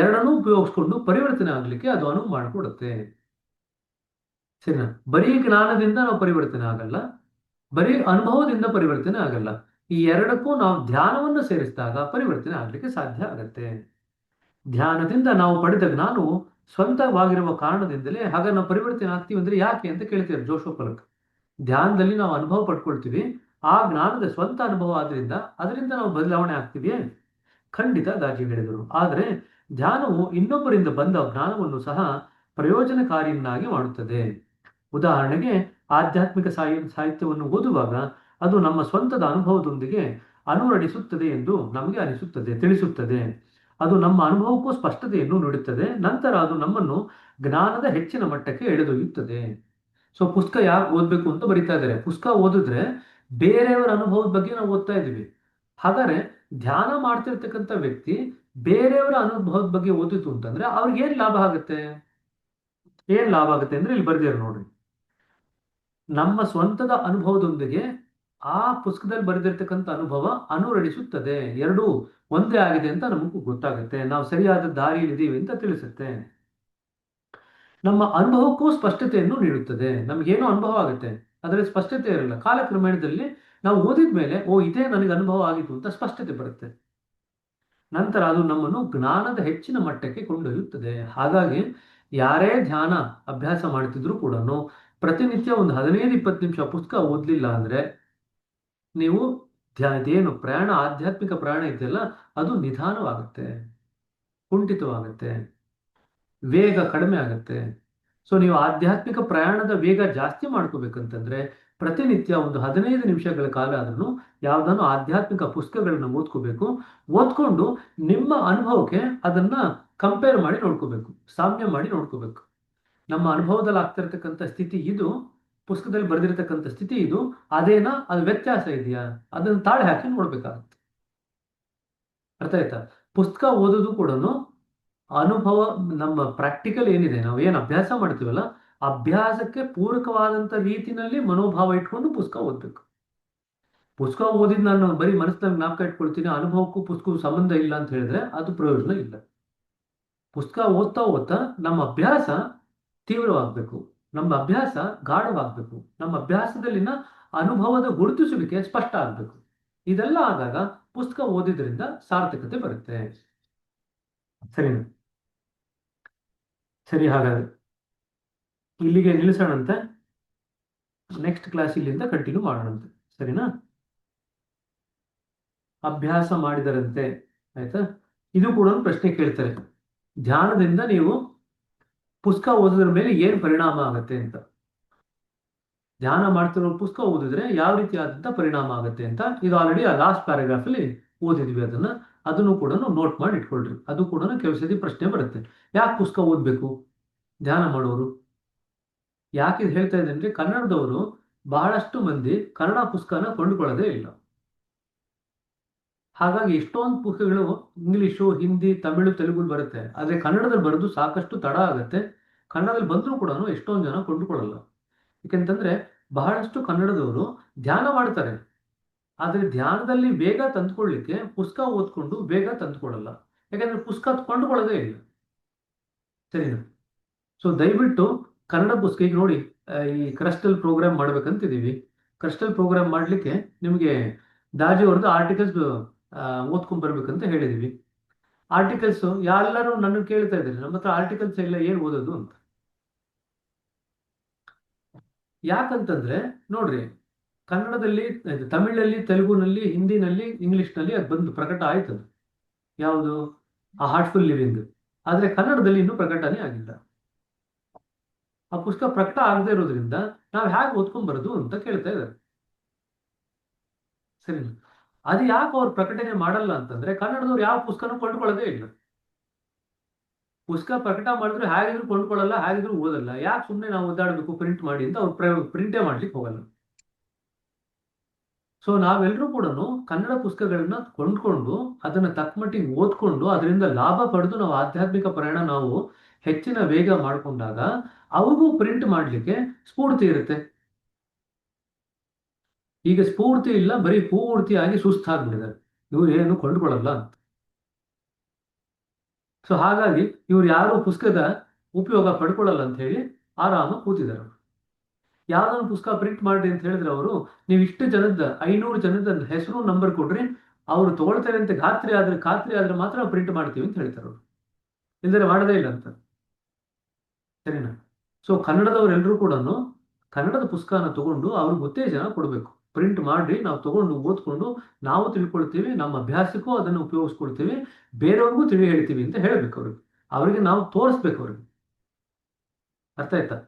Speaker 1: ಎರಡನ್ನೂ ಉಪಯೋಗಿಸ್ಕೊಂಡು ಪರಿವರ್ತನೆ ಆಗಲಿಕ್ಕೆ ಅದು ಅನುವು ಮಾಡಿಕೊಡುತ್ತೆ. ಸರಿನಾ? ಬರೀ ಜ್ಞಾನದಿಂದ ನಾವು ಪರಿವರ್ತನೆ ಆಗಲ್ಲ, ಬರೀ ಅನುಭವದಿಂದ ಪರಿವರ್ತನೆ ಆಗಲ್ಲ. ಈ ಎರಡಕ್ಕೂ ನಾವು ಧ್ಯಾನವನ್ನು ಸೇರಿಸಿದಾಗ ಪರಿವರ್ತನೆ ಆಗಲಿಕ್ಕೆ ಸಾಧ್ಯ ಆಗತ್ತೆ. ಧ್ಯಾನದಿಂದ ನಾವು ಪಡೆದ ಜ್ಞಾನವು ಸ್ವಂತವಾಗಿರುವ ಕಾರಣದಿಂದಲೇ ಹಾಗ ನಾವು ಪರಿವರ್ತನೆ ಆಗ್ತೀವಿ ಅಂದ್ರೆ ಯಾಕೆ ಅಂತ ಕೇಳ್ತೀವಿ ಜೋಶೋಪಲಕ್. ಧ್ಯಾನದಲ್ಲಿ ನಾವು ಅನುಭವ ಪಡ್ಕೊಳ್ತೀವಿ, ಆ ಜ್ಞಾನದ ಸ್ವಂತ ಅನುಭವ ಆದ್ರಿಂದ ಅದರಿಂದ ನಾವು ಬದಲಾವಣೆ ಆಗ್ತೀವಿ. ಖಂಡಿತ ದಾಜಿ ಹೇಳಿದರು. ಆದರೆ ಧ್ಯಾನವು ಇನ್ನೊಬ್ಬರಿಂದ ಬಂದ ಜ್ಞಾನವನ್ನು ಸಹ ಪ್ರಯೋಜನಕಾರಿಯನ್ನಾಗಿ ಮಾಡುತ್ತದೆ. ಉದಾಹರಣೆಗೆ, ಆಧ್ಯಾತ್ಮಿಕ ಸಾಹಿತ್ಯವನ್ನು ಓದುವಾಗ ಅದು ನಮ್ಮ ಸ್ವಂತದ ಅನುಭವದೊಂದಿಗೆ ಅನುರಣಿಸುತ್ತದೆ ಎಂದು ನಮಗೆ ಅನಿಸುತ್ತದೆ, ತಿಳಿಸುತ್ತದೆ. ಅದು ನಮ್ಮ ಅನುಭವಕ್ಕೂ ಸ್ಪಷ್ಟತೆಯನ್ನು ನೀಡುತ್ತದೆ. ನಂತರ ಅದು ನಮ್ಮನ್ನು ಜ್ಞಾನದ ಹೆಚ್ಚಿನ ಮಟ್ಟಕ್ಕೆ ಎಳೆದೊಯ್ಯುತ್ತದೆ. ಸೊ ಪುಸ್ತಕ ಯಾಕೆ ಓದಬೇಕು ಅಂತ ಬರಿತಾ ಇದ್ದಾರೆ. ಪುಸ್ತಕ ಓದಿದ್ರೆ ಬೇರೆಯವರ ಅನುಭವದ ಬಗ್ಗೆ ನಾವು ಓದ್ತಾ ಇದ್ದೀವಿ. ಹಾಗಾದ್ರೆ ಧ್ಯಾನ ಮಾಡ್ತಿರ್ತಕ್ಕಂಥ ವ್ಯಕ್ತಿ ಬೇರೆಯವರ ಅನುಭವದ ಬಗ್ಗೆ ಓದಿತು ಅಂತಂದ್ರೆ ಅವ್ರಿಗೆ ಏನ್ ಲಾಭ ಆಗುತ್ತೆ? ಅಂದ್ರೆ ಇಲ್ಲಿ ಬರ್ದಿರ ನೋಡ್ರಿ. ನಮ್ಮ ಸ್ವಂತದ ಅನುಭವದೊಂದಿಗೆ ಆ ಪುಸ್ತಕದಲ್ಲಿ ಬರೆದಿರ್ತಕ್ಕಂಥ ಅನುಭವ ಅನುರಣಿಸುತ್ತದೆ. ಎರಡೂ ಒಂದೇ ಆಗಿದೆ ಅಂತ ನಮಗೂ ಗೊತ್ತಾಗುತ್ತೆ. ನಾವು ಸರಿಯಾದ ದಾರಿಯಲ್ಲಿದ್ದೀವಿ ಅಂತ ತಿಳಿಸುತ್ತೆ. ನಮ್ಮ ಅನುಭವಕ್ಕೂ ಸ್ಪಷ್ಟತೆಯನ್ನು ನೀಡುತ್ತದೆ. ನಮಗೇನೋ ಅನುಭವ ಆಗುತ್ತೆ, ಅದರಲ್ಲಿ ಸ್ಪಷ್ಟತೆ ಇರಲ್ಲ. ಕಾಲಕ್ರಮೇಣದಲ್ಲಿ ನಾವು ಓದಿದ ಮೇಲೆ ಇದೇ ನನಗೆ ಅನುಭವ ಆಗಿತ್ತು ಅಂತ ಸ್ಪಷ್ಟತೆ ಬರುತ್ತೆ. ನಂತರ ಅದು ನಮ್ಮನ್ನು ಜ್ಞಾನದ ಹೆಚ್ಚಿನ ಮಟ್ಟಕ್ಕೆ ಕೊಂಡೊಯ್ಯುತ್ತದೆ. ಹಾಗಾಗಿ ಯಾರೇ ಧ್ಯಾನ ಅಭ್ಯಾಸ ಮಾಡ್ತಿದ್ರು ಕೂಡ ಪ್ರತಿನಿತ್ಯ ಒಂದು 15-20 ನಿಮಿಷ ಪುಸ್ತಕ ಓದಲಿಲ್ಲ ಅಂದ್ರೆ ನೀವು ಇದೇನು ಪ್ರಯಾಣ, ಆಧ್ಯಾತ್ಮಿಕ ಪ್ರಯಾಣ ಇದೆಯಲ್ಲ, ಅದು ನಿಧಾನವಾಗುತ್ತೆ, ಕುಂಠಿತವಾಗುತ್ತೆ, ವೇಗ ಕಡಿಮೆ ಆಗುತ್ತೆ. ಸೊ ನೀವು ಆಧ್ಯಾತ್ಮಿಕ ಪ್ರಯಾಣದ ವೇಗ ಜಾಸ್ತಿ ಮಾಡ್ಕೋಬೇಕಂತಂದ್ರೆ ಪ್ರತಿನಿತ್ಯ ಒಂದು 15 ನಿಮಿಷಗಳ ಕಾಲ ಆದ್ರೂ ಯಾವ್ದಾನು ಆಧ್ಯಾತ್ಮಿಕ ಪುಸ್ತಕಗಳನ್ನ ಓದ್ಕೋಬೇಕು. ಓದ್ಕೊಂಡು ನಿಮ್ಮ ಅನುಭವಕ್ಕೆ ಅದನ್ನ ಕಂಪೇರ್ ಮಾಡಿ ನೋಡ್ಕೋಬೇಕು, ಸಾಮ್ಯ ಮಾಡಿ ನೋಡ್ಕೋಬೇಕು. ನಮ್ಮ ಅನುಭವದಲ್ಲಿ ಆಗ್ತಿರ್ತಕ್ಕಂಥ ಸ್ಥಿತಿ ಇದು, ಪುಸ್ತಕದಲ್ಲಿ ಬರೆದಿರ್ತಕ್ಕಂಥ ಸ್ಥಿತಿ ಇದು, ಅದೇನಾ, ಅದು ವ್ಯತ್ಯಾಸ ಇದೆಯಾ, ಅದನ್ನ ತಾಳೆ ಹಾಕಿ ನೋಡ್ಬೇಕಾಗತ್ತೆ. ಅರ್ಥ ಆಯ್ತಾ? ಪುಸ್ತಕ ಓದೋದು ಕೂಡ ಅನುಭವ, ನಮ್ಮ ಪ್ರಾಕ್ಟಿಕಲ್ ಏನಿದೆ, ನಾವು ಏನು ಅಭ್ಯಾಸ ಮಾಡ್ತೀವಲ್ಲ, ಅಭ್ಯಾಸಕ್ಕೆ ಪೂರಕವಾದಂತ ರೀತಿನಲ್ಲಿ ಮನೋಭಾವ ಇಟ್ಕೊಂಡು ಪುಸ್ತಕ ಓದ್ಬೇಕು. ಪುಸ್ತಕ ಓದಿದ್ ನಾನು ಬರೀ ಮನಸ್ಸಿನಲ್ಲಿ ಜ್ಞಾಪಕ ಇಟ್ಕೊಳ್ತೀನಿ, ಅನುಭವಕ್ಕೂ ಪುಸ್ತಕಕ್ಕೂ ಸಂಬಂಧ ಇಲ್ಲ ಅಂತ ಹೇಳಿದ್ರೆ ಅದು ಪ್ರಯೋಜನ ಇಲ್ಲ. ಪುಸ್ತಕ ಓದ್ತಾ ಓದ್ತಾ ನಮ್ಮ ಅಭ್ಯಾಸ ತೀವ್ರವಾಗಬೇಕು, ನಮ್ಮ ಅಭ್ಯಾಸ ಗಾಢವಾಗಬೇಕು, ನಮ್ಮ ಅಭ್ಯಾಸದಲ್ಲಿನ ಅನುಭವದ ಗುರುತಿಸುವಿಕೆ ಸ್ಪಷ್ಟ ಆಗ್ಬೇಕು. ಇದೆಲ್ಲ ಆದಾಗ ಪುಸ್ತಕ ಓದಿದ್ರಿಂದ ಸಾರ್ಥಕತೆ ಬರುತ್ತೆ. ಸರಿನಾ? ಸರಿ, ಹಾಗಾದ್ರೆ ಇಲ್ಲಿಗೆ ನಿಲ್ಲಿಸೋಣಂತೆ. ನೆಕ್ಸ್ಟ್ ಕ್ಲಾಸ್ ಇಲ್ಲಿಂದ ಕಂಟಿನ್ಯೂ ಮಾಡೋಣಂತೆ. ಸರಿನಾ? ಅಭ್ಯಾಸ ಮಾಡಿದರಂತೆ, ಆಯ್ತಾ? ಇದು ಕೂಡ ಒಂದು ಪ್ರಶ್ನೆ ಕೇಳ್ತಾರೆ. ಧ್ಯಾನದಿಂದ ನೀವು ಪುಸ್ತಕ ಓದೋದ್ರ ಮೇಲೆ ಏನು ಪರಿಣಾಮ ಆಗುತ್ತೆ ಅಂತ. ಧ್ಯಾನ ಮಾಡ್ತಿರೋ ಪುಸ್ತಕ ಓದಿದ್ರೆ ಯಾವ ರೀತಿಯಾದಂಥ ಪರಿಣಾಮ ಆಗುತ್ತೆ ಅಂತ ಇದು ಆಲ್ರೆಡಿ ಆ ಲಾಸ್ಟ್ ಪ್ಯಾರಾಗ್ರಾಫ್ ಅಲ್ಲಿ ಓದಿದ್ವಿ. ಅದನ್ನು ಕೂಡ ನೋಟ್ ಮಾಡಿ ಇಟ್ಕೊಳ್ರಿ. ಅದು ಕೂಡ ಕೆಲವು ಸತಿ ಪ್ರಶ್ನೆ ಬರುತ್ತೆ. ಯಾಕೆ ಪುಸ್ತಕ ಓದ್ಬೇಕು ಧ್ಯಾನ ಮಾಡೋರು? ಯಾಕೆ ಇದು ಹೇಳ್ತಾ ಇದ್ದೇನೆ ಅಂದ್ರೆ, ಕನ್ನಡದವರು ಬಹಳಷ್ಟು ಮಂದಿ ಕನ್ನಡ ಪುಸ್ತಕನ ಕೊಂಡುಕೊಳ್ಳೋದೇ ಇಲ್ಲ. ಹಾಗಾಗಿ ಎಷ್ಟೊಂದು ಪುಸ್ತಕಗಳು ಇಂಗ್ಲಿಷು, ಹಿಂದಿ, ತಮಿಳು, ತೆಲುಗು ಬರುತ್ತೆ. ಆದ್ರೆ ಕನ್ನಡದಲ್ಲಿ ಬರೋದು ಸಾಕಷ್ಟು ತಡ ಆಗುತ್ತೆ. ಕನ್ನಡದಲ್ಲಿ ಬಂದರೂ ಕೂಡ ಎಷ್ಟೊಂದು ಜನ ಕೊಂಡುಕೊಳ್ಳಲ್ಲ. ಯಾಕೆಂತಂದ್ರೆ ಬಹಳಷ್ಟು ಕನ್ನಡದವರು ಧ್ಯಾನ ಮಾಡ್ತಾರೆ, ಆದ್ರೆ ಧ್ಯಾನದಲ್ಲಿ ಬೇಗ ತಂದ್ಕೊಳ್ಳಿಕ್ಕೆ ಪುಸ್ತಕ ಓದ್ಕೊಂಡು ಬೇಗ ತಂದ್ಕೊಳ್ಳಲ್ಲ. ಯಾಕಂದ್ರೆ ಪುಸ್ತಕ ಕೊಂಡ್ಕೊಳ್ಳೋದೇ ಇಲ್ಲ. ಸರಿನಾ? ಸೊ ದಯವಿಟ್ಟು ಕನ್ನಡ ಪುಸ್ತಕ ಈಗ ನೋಡಿ, ಈ ಕ್ರಸ್ಟಲ್ ಪ್ರೋಗ್ರಾಮ್ ಮಾಡ್ಬೇಕಂತಿದೀವಿ. ಕ್ರಸ್ಟಲ್ ಪ್ರೋಗ್ರಾಮ್ ಮಾಡ್ಲಿಕ್ಕೆ ನಿಮಗೆ ದಾಜಿ ಅವ್ರದ್ದು ಆರ್ಟಿಕಲ್ಸ್ ಓದ್ಕೊಂಡ್ ಬರ್ಬೇಕಂತ ಹೇಳಿದೀವಿ. ಆರ್ಟಿಕಲ್ಸ್ ಎಲ್ಲರೂ ನನ್ನ ಕೇಳ್ತಾ ಇದ್ದಾರೆ, ನಮ್ಮ ಹತ್ರ ಆರ್ಟಿಕಲ್ಸ್ ಎಲ್ಲ ಏನ್ ಓದೋದು ಅಂತ. ಯಾಕಂತಂದ್ರೆ ನೋಡ್ರಿ, ಕನ್ನಡದಲ್ಲಿ, ತಮಿಳಲ್ಲಿ, ತೆಲುಗುನಲ್ಲಿ, ಹಿಂದಿನಲ್ಲಿ, ಇಂಗ್ಲಿಷ್ನಲ್ಲಿ ಅದು ಬಂದು ಪ್ರಕಟ ಆಯ್ತು. ಯಾವುದು? ಆ ಹಾರ್ಟ್ಫುಲ್ ಲಿವಿಂಗ್. ಆದ್ರೆ ಕನ್ನಡದಲ್ಲಿ ಇನ್ನೂ ಪ್ರಕಟಣೆ ಆಗಿಲ್ಲ. ಆ ಪುಸ್ತಕ ಪ್ರಕಟ ಆಗದೆ ಇರೋದ್ರಿಂದ ನಾವು ಹೇಗೆ ಓದ್ಕೊಂಡ್ ಬರೋದು ಅಂತ ಕೇಳ್ತಾ ಇದ್ದಾರೆ. ಸರಿ, ಅದು ಯಾಕೆ ಅವ್ರು ಪ್ರಕಟಣೆ ಮಾಡಲ್ಲ ಅಂತಂದ್ರೆ ಕನ್ನಡದವ್ರು ಯಾವ ಪುಸ್ತಕನೂ ಕೊಂಡ್ಕೊಳ್ಳೋದೇ ಇಲ್ಲ. ಪುಸ್ತಕ ಪ್ರಕಟ ಮಾಡಿದ್ರೆ ಹೇಗಿದ್ರು ಕೊಂಡ್ಕೊಳ್ಳಲ್ಲ, ಹೇಗಿದ್ರು ಓದಲ್ಲ. ಯಾಕೆ ಸುಮ್ಮನೆ ನಾವು ಓದಾಡಬೇಕು ಪ್ರಿಂಟ್ ಮಾಡಿ ಅಂತ ಅವ್ರು ಪ್ರಿಂಟೇ ಮಾಡ್ಲಿಕ್ಕೆ ಹೋಗಲ್ಲ. ಸೊ ನಾವೆಲ್ಲರೂ ಕೂಡ ಕನ್ನಡ ಪುಸ್ತಕಗಳನ್ನ ಕೊಂಡ್ಕೊಂಡು ಅದನ್ನ ತಕ್ಕಮಟ್ಟಿಗೆ ಓದ್ಕೊಂಡು ಅದರಿಂದ ಲಾಭ ಪಡೆದು ನಾವು ಆಧ್ಯಾತ್ಮಿಕ ಪ್ರಯಾಣ ನಾವು ಹೆಚ್ಚಿನ ವೇಗ ಮಾಡಿಕೊಂಡಾಗ ಅವ್ರಿಗೂ ಪ್ರಿಂಟ್ ಮಾಡ್ಲಿಕ್ಕೆ ಸ್ಫೂರ್ತಿ ಇರುತ್ತೆ. ಈಗ ಸ್ಫೂರ್ತಿ ಇಲ್ಲ, ಬರೀ ಪೂರ್ತಿಯಾಗಿ ಸುಸ್ತಾಗ್ಬಿಟ್ಟಿದ್ದಾರೆ, ಇವ್ರು ಏನು ಕೊಂಡ್ಕೊಳ್ಳಲ್ಲ ಅಂತ. ಸೊ ಹಾಗಾಗಿ ಇವ್ರು ಯಾರು ಪುಸ್ತಕದ ಉಪಯೋಗ ಪಡ್ಕೊಳ್ಳಲ್ಲ ಅಂತ ಹೇಳಿ ಆರಾಮ ಕೂತಿದ್ದಾರೆ. ಯಾವ್ದೊಂದು ಪುಸ್ತಕ ಪ್ರಿಂಟ್ ಮಾಡ್ರಿ ಅಂತ ಹೇಳಿದ್ರೆ ಅವರು, ನೀವು ಇಷ್ಟು ಜನದ 500 ಜನದ ಹೆಸರು ನಂಬರ್ ಕೊಡ್ರಿ, ಅವ್ರು ತಗೊಳ್ತಾರೆ ಅಂತ ಖಾತ್ರಿ ಆದ್ರೆ ಮಾತ್ರ ಪ್ರಿಂಟ್ ಮಾಡ್ತೀವಿ ಅಂತ ಹೇಳ್ತಾರೆ ಅವರು. ಇಲ್ದರೆ ಮಾಡದೇ ಇಲ್ಲ ಅಂತ. ಸರಿನಾ? ಸೊ ಕನ್ನಡದವರೆಲ್ಲರೂ ಕೂಡ ಕನ್ನಡದ ಪುಸ್ತಕನ ತಗೊಂಡು ಅವ್ರಿಗೆ ಉತ್ತೇಜನ ಕೊಡಬೇಕು. ಪ್ರಿಂಟ್ ಮಾಡ್ರಿ, ನಾವು ತಗೊಂಡು ಓದ್ಕೊಂಡು ನಾವು ತಿಳ್ಕೊಳ್ತೀವಿ, ನಮ್ಮ ಅಭ್ಯಾಸಕ್ಕೂ ಅದನ್ನು ಉಪಯೋಗಿಸ್ಕೊಳ್ತೀವಿ, ಬೇರೆಯವ್ರಿಗೂ ತಿಳಿ ಹೇಳ್ತೀವಿ ಅಂತ ಹೇಳ್ಬೇಕು ಅವ್ರಿಗೆ ನಾವು ತೋರಿಸ್ಬೇಕು ಅವ್ರಿಗೆ. ಅರ್ಥ ಆಯ್ತಾ?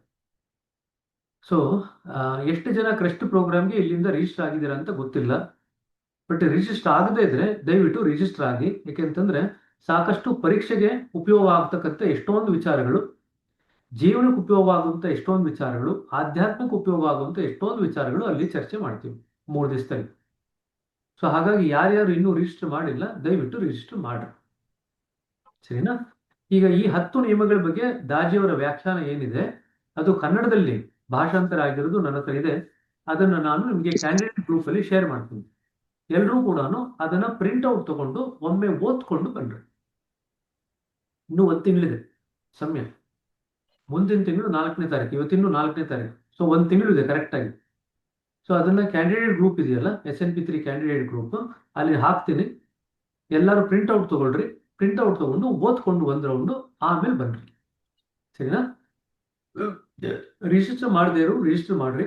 Speaker 1: ಸೊ ಎಷ್ಟು ಜನ ಕ್ರೆಸ್ಟ್ ಪ್ರೋಗ್ರಾಮ್ಗೆ ಇಲ್ಲಿಂದ ರಿಜಿಸ್ಟರ್ ಆಗಿದ್ದೀರಾ ಅಂತ ಗೊತ್ತಿಲ್ಲ. ಬಟ್ ರಿಜಿಸ್ಟರ್ ಆಗದೇ ಇದ್ರೆ ದಯವಿಟ್ಟು ರಿಜಿಸ್ಟರ್ ಆಗಿ. ಯಾಕೆಂತಂದ್ರೆ ಸಾಕಷ್ಟು ಪರೀಕ್ಷೆಗೆ ಉಪಯೋಗ ಆಗ್ತಕ್ಕಂಥ ಎಷ್ಟೊಂದು ವಿಚಾರಗಳು, ಜೀವನಕ್ಕೆ ಉಪಯೋಗ ಆಗುವಂತ ಎಷ್ಟೊಂದು ವಿಚಾರಗಳು, ಆಧ್ಯಾತ್ಮಕ್ಕೆ ಉಪಯೋಗ ಆಗುವಂತ ಎಷ್ಟೊಂದು ವಿಚಾರಗಳು ಅಲ್ಲಿ ಚರ್ಚೆ ಮಾಡ್ತೀವಿ 3 ದಿವಸದಲ್ಲಿ. ಸೊ ಹಾಗಾಗಿ ಯಾರ್ಯಾರು ಇನ್ನೂ ರಿಜಿಸ್ಟರ್ ಮಾಡಿಲ್ಲ ದಯವಿಟ್ಟು ರಿಜಿಸ್ಟರ್ ಮಾಡ್ರಿ. ಸರಿನಾ? ಈಗ ಈ 10 ನಿಯಮಗಳ ಬಗ್ಗೆ ದಾಜಿಯವರ ವ್ಯಾಖ್ಯಾನ ಏನಿದೆ ಅದು ಕನ್ನಡದಲ್ಲಿ ಭಾಷಾಂತರ ಆಗಿರೋದು ನನ್ನ ಹತ್ರ ಇದೆ. ಅದನ್ನು ನಾನು ನಿಮಗೆ ಕ್ಯಾಂಡಿಡೇಟ್ ಗ್ರೂಪ್ ಅಲ್ಲಿ ಶೇರ್ ಮಾಡ್ತೀನಿ. ಎಲ್ಲರೂ ಕೂಡ ಅದನ್ನ ಪ್ರಿಂಟ್ ಔಟ್ ತಗೊಂಡು ಒಮ್ಮೆ ಓದ್ಕೊಂಡು ಬನ್ರಿ. ಇನ್ನು 1 ತಿಂಗಳಿದೆ ಸಮಯ. ಮುಂದಿನ ತಿಂಗಳು 4ನೇ ತಾರೀಕು, ಇವತ್ತಿನ್ನು 4ನೇ ತಾರೀಕು. ಸೊ 1 ತಿಂಗಳಿದೆ ಕರೆಕ್ಟ್ ಆಗಿ. ಸೊ ಅದನ್ನ ಕ್ಯಾಂಡಿಡೇಟ್ ಗ್ರೂಪ್ ಇದೆಯಲ್ಲ, SNP3 ಕ್ಯಾಂಡಿಡೇಟ್ ಗ್ರೂಪ್, ಅಲ್ಲಿ ಹಾಕ್ತೀನಿ. ಎಲ್ಲರೂ ಪ್ರಿಂಟ್ ಔಟ್ ತಗೊಳ್ರಿ. ಪ್ರಿಂಟ್ ಔಟ್ ತಗೊಂಡು ಓದ್ಕೊಂಡು 1 ರೌಂಡು ಆಮೇಲೆ ಬನ್ರಿ. ಸರಿನಾ? ರಿಜಿಸ್ಟರ್ ಮಾಡದೇ ಇರೋ ರಿಜಿಸ್ಟರ್ ಮಾಡ್ರಿ.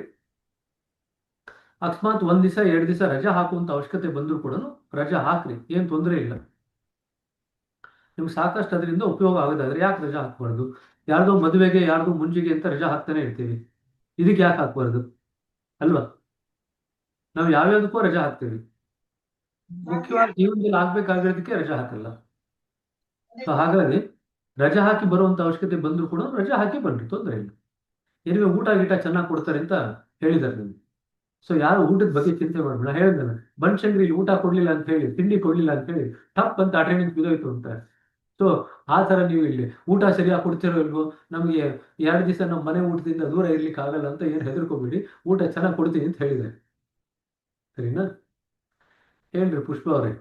Speaker 1: ಅಕಸ್ಮಾತ್ 1 ದಿವಸ 2 ದಿವಸ ರಜಾ ಹಾಕುವಂತ ಅವಶ್ಯಕತೆ ಬಂದ್ರು ಕೂಡ ರಜಾ ಹಾಕ್ರಿ, ಏನ್ ತೊಂದರೆ ಇಲ್ಲ. ನಿಮ್ಗೆ ಸಾಕಷ್ಟು ಅದರಿಂದ ಉಪಯೋಗ ಆಗೋದಾದ್ರೆ ಯಾಕೆ ರಜಾ ಹಾಕ್ಬಾರ್ದು? ಯಾರ್ದೋ ಮದುವೆಗೆ, ಯಾರ್ದೋ ಮುಂಜಿಗೆ ಅಂತ ರಜಾ ಹಾಕ್ತಾನೆ ಇರ್ತೀವಿ, ಇದಕ್ಕೆ ಯಾಕೆ ಹಾಕ್ಬಾರ್ದು ಅಲ್ವಾ? ನಾವು ಯಾವ್ಯಾವುದಕ್ಕೂ ರಜಾ ಹಾಕ್ತೀವಿ, ಮುಖ್ಯವಾಗಿ ಜೀವನದಲ್ಲಿ ಆಗ್ಬೇಕಾಗಿರೋದಕ್ಕೆ ರಜಾ ಹಾಕಲ್ಲ. ಸೊ ಹಾಗಾಗಿ ರಜಾ ಹಾಕಿ ಬರುವಂತ ಅವಶ್ಯಕತೆ ಬಂದ್ರು ಕೂಡ ರಜಾ ಹಾಕಿ ಬನ್ರಿ, ತೊಂದರೆ ಇಲ್ಲ. ಏನಿವೆ ಊಟ ಗೀಟ ಚೆನ್ನಾಗಿ ಕೊಡ್ತಾರೆ ಅಂತ ಹೇಳಿದ್ದಾರೆ ನಿಮ್ಗೆ. ಸೊ ಯಾರು ಊಟದ ಬಗ್ಗೆ ಚಿಂತೆ ಮಾಡ್ಬೇಡ. ಹೇಳಿದ್ನಲ್ಲ, ಬನಶಂಕರಿ ಊಟ ಕೊಡ್ಲಿಲ್ಲ ಅಂತ ಹೇಳಿ, ತಿಂಡಿ ಕೊಡ್ಲಿಲ್ಲ ಅಂತ ಹೇಳಿ ಟಪ್ ಅಂತ ಅಟೆಂಡೆನ್ಸ್ ಬಿದ್ದೋಯ್ತು ಅಂತ. ಸೊ ಆ ತರ ನೀವು ಇಲ್ಲಿ ಊಟ ಸರಿಯಾಗಿ ಕೊಡ್ತಿರೋ ಇಲ್ವೋ, ನಮಗೆ 2 ದಿವಸ ನಮ್ಮ ಮನೆ ಊಟದಿಂದ ದೂರ ಇರ್ಲಿಕ್ಕೆ ಆಗಲ್ಲ ಅಂತ ಏನು ಹೆದರ್ಕೋಬೇಡಿ, ಊಟ ಚೆನ್ನಾಗಿ ಕೊಡ್ತೀನಿ ಅಂತ ಹೇಳಿದ್ದಾರೆ. ಸರಿನಾ? ಹೇಳ್ರಿ ಪುಷ್ಪ ಅವರೇ.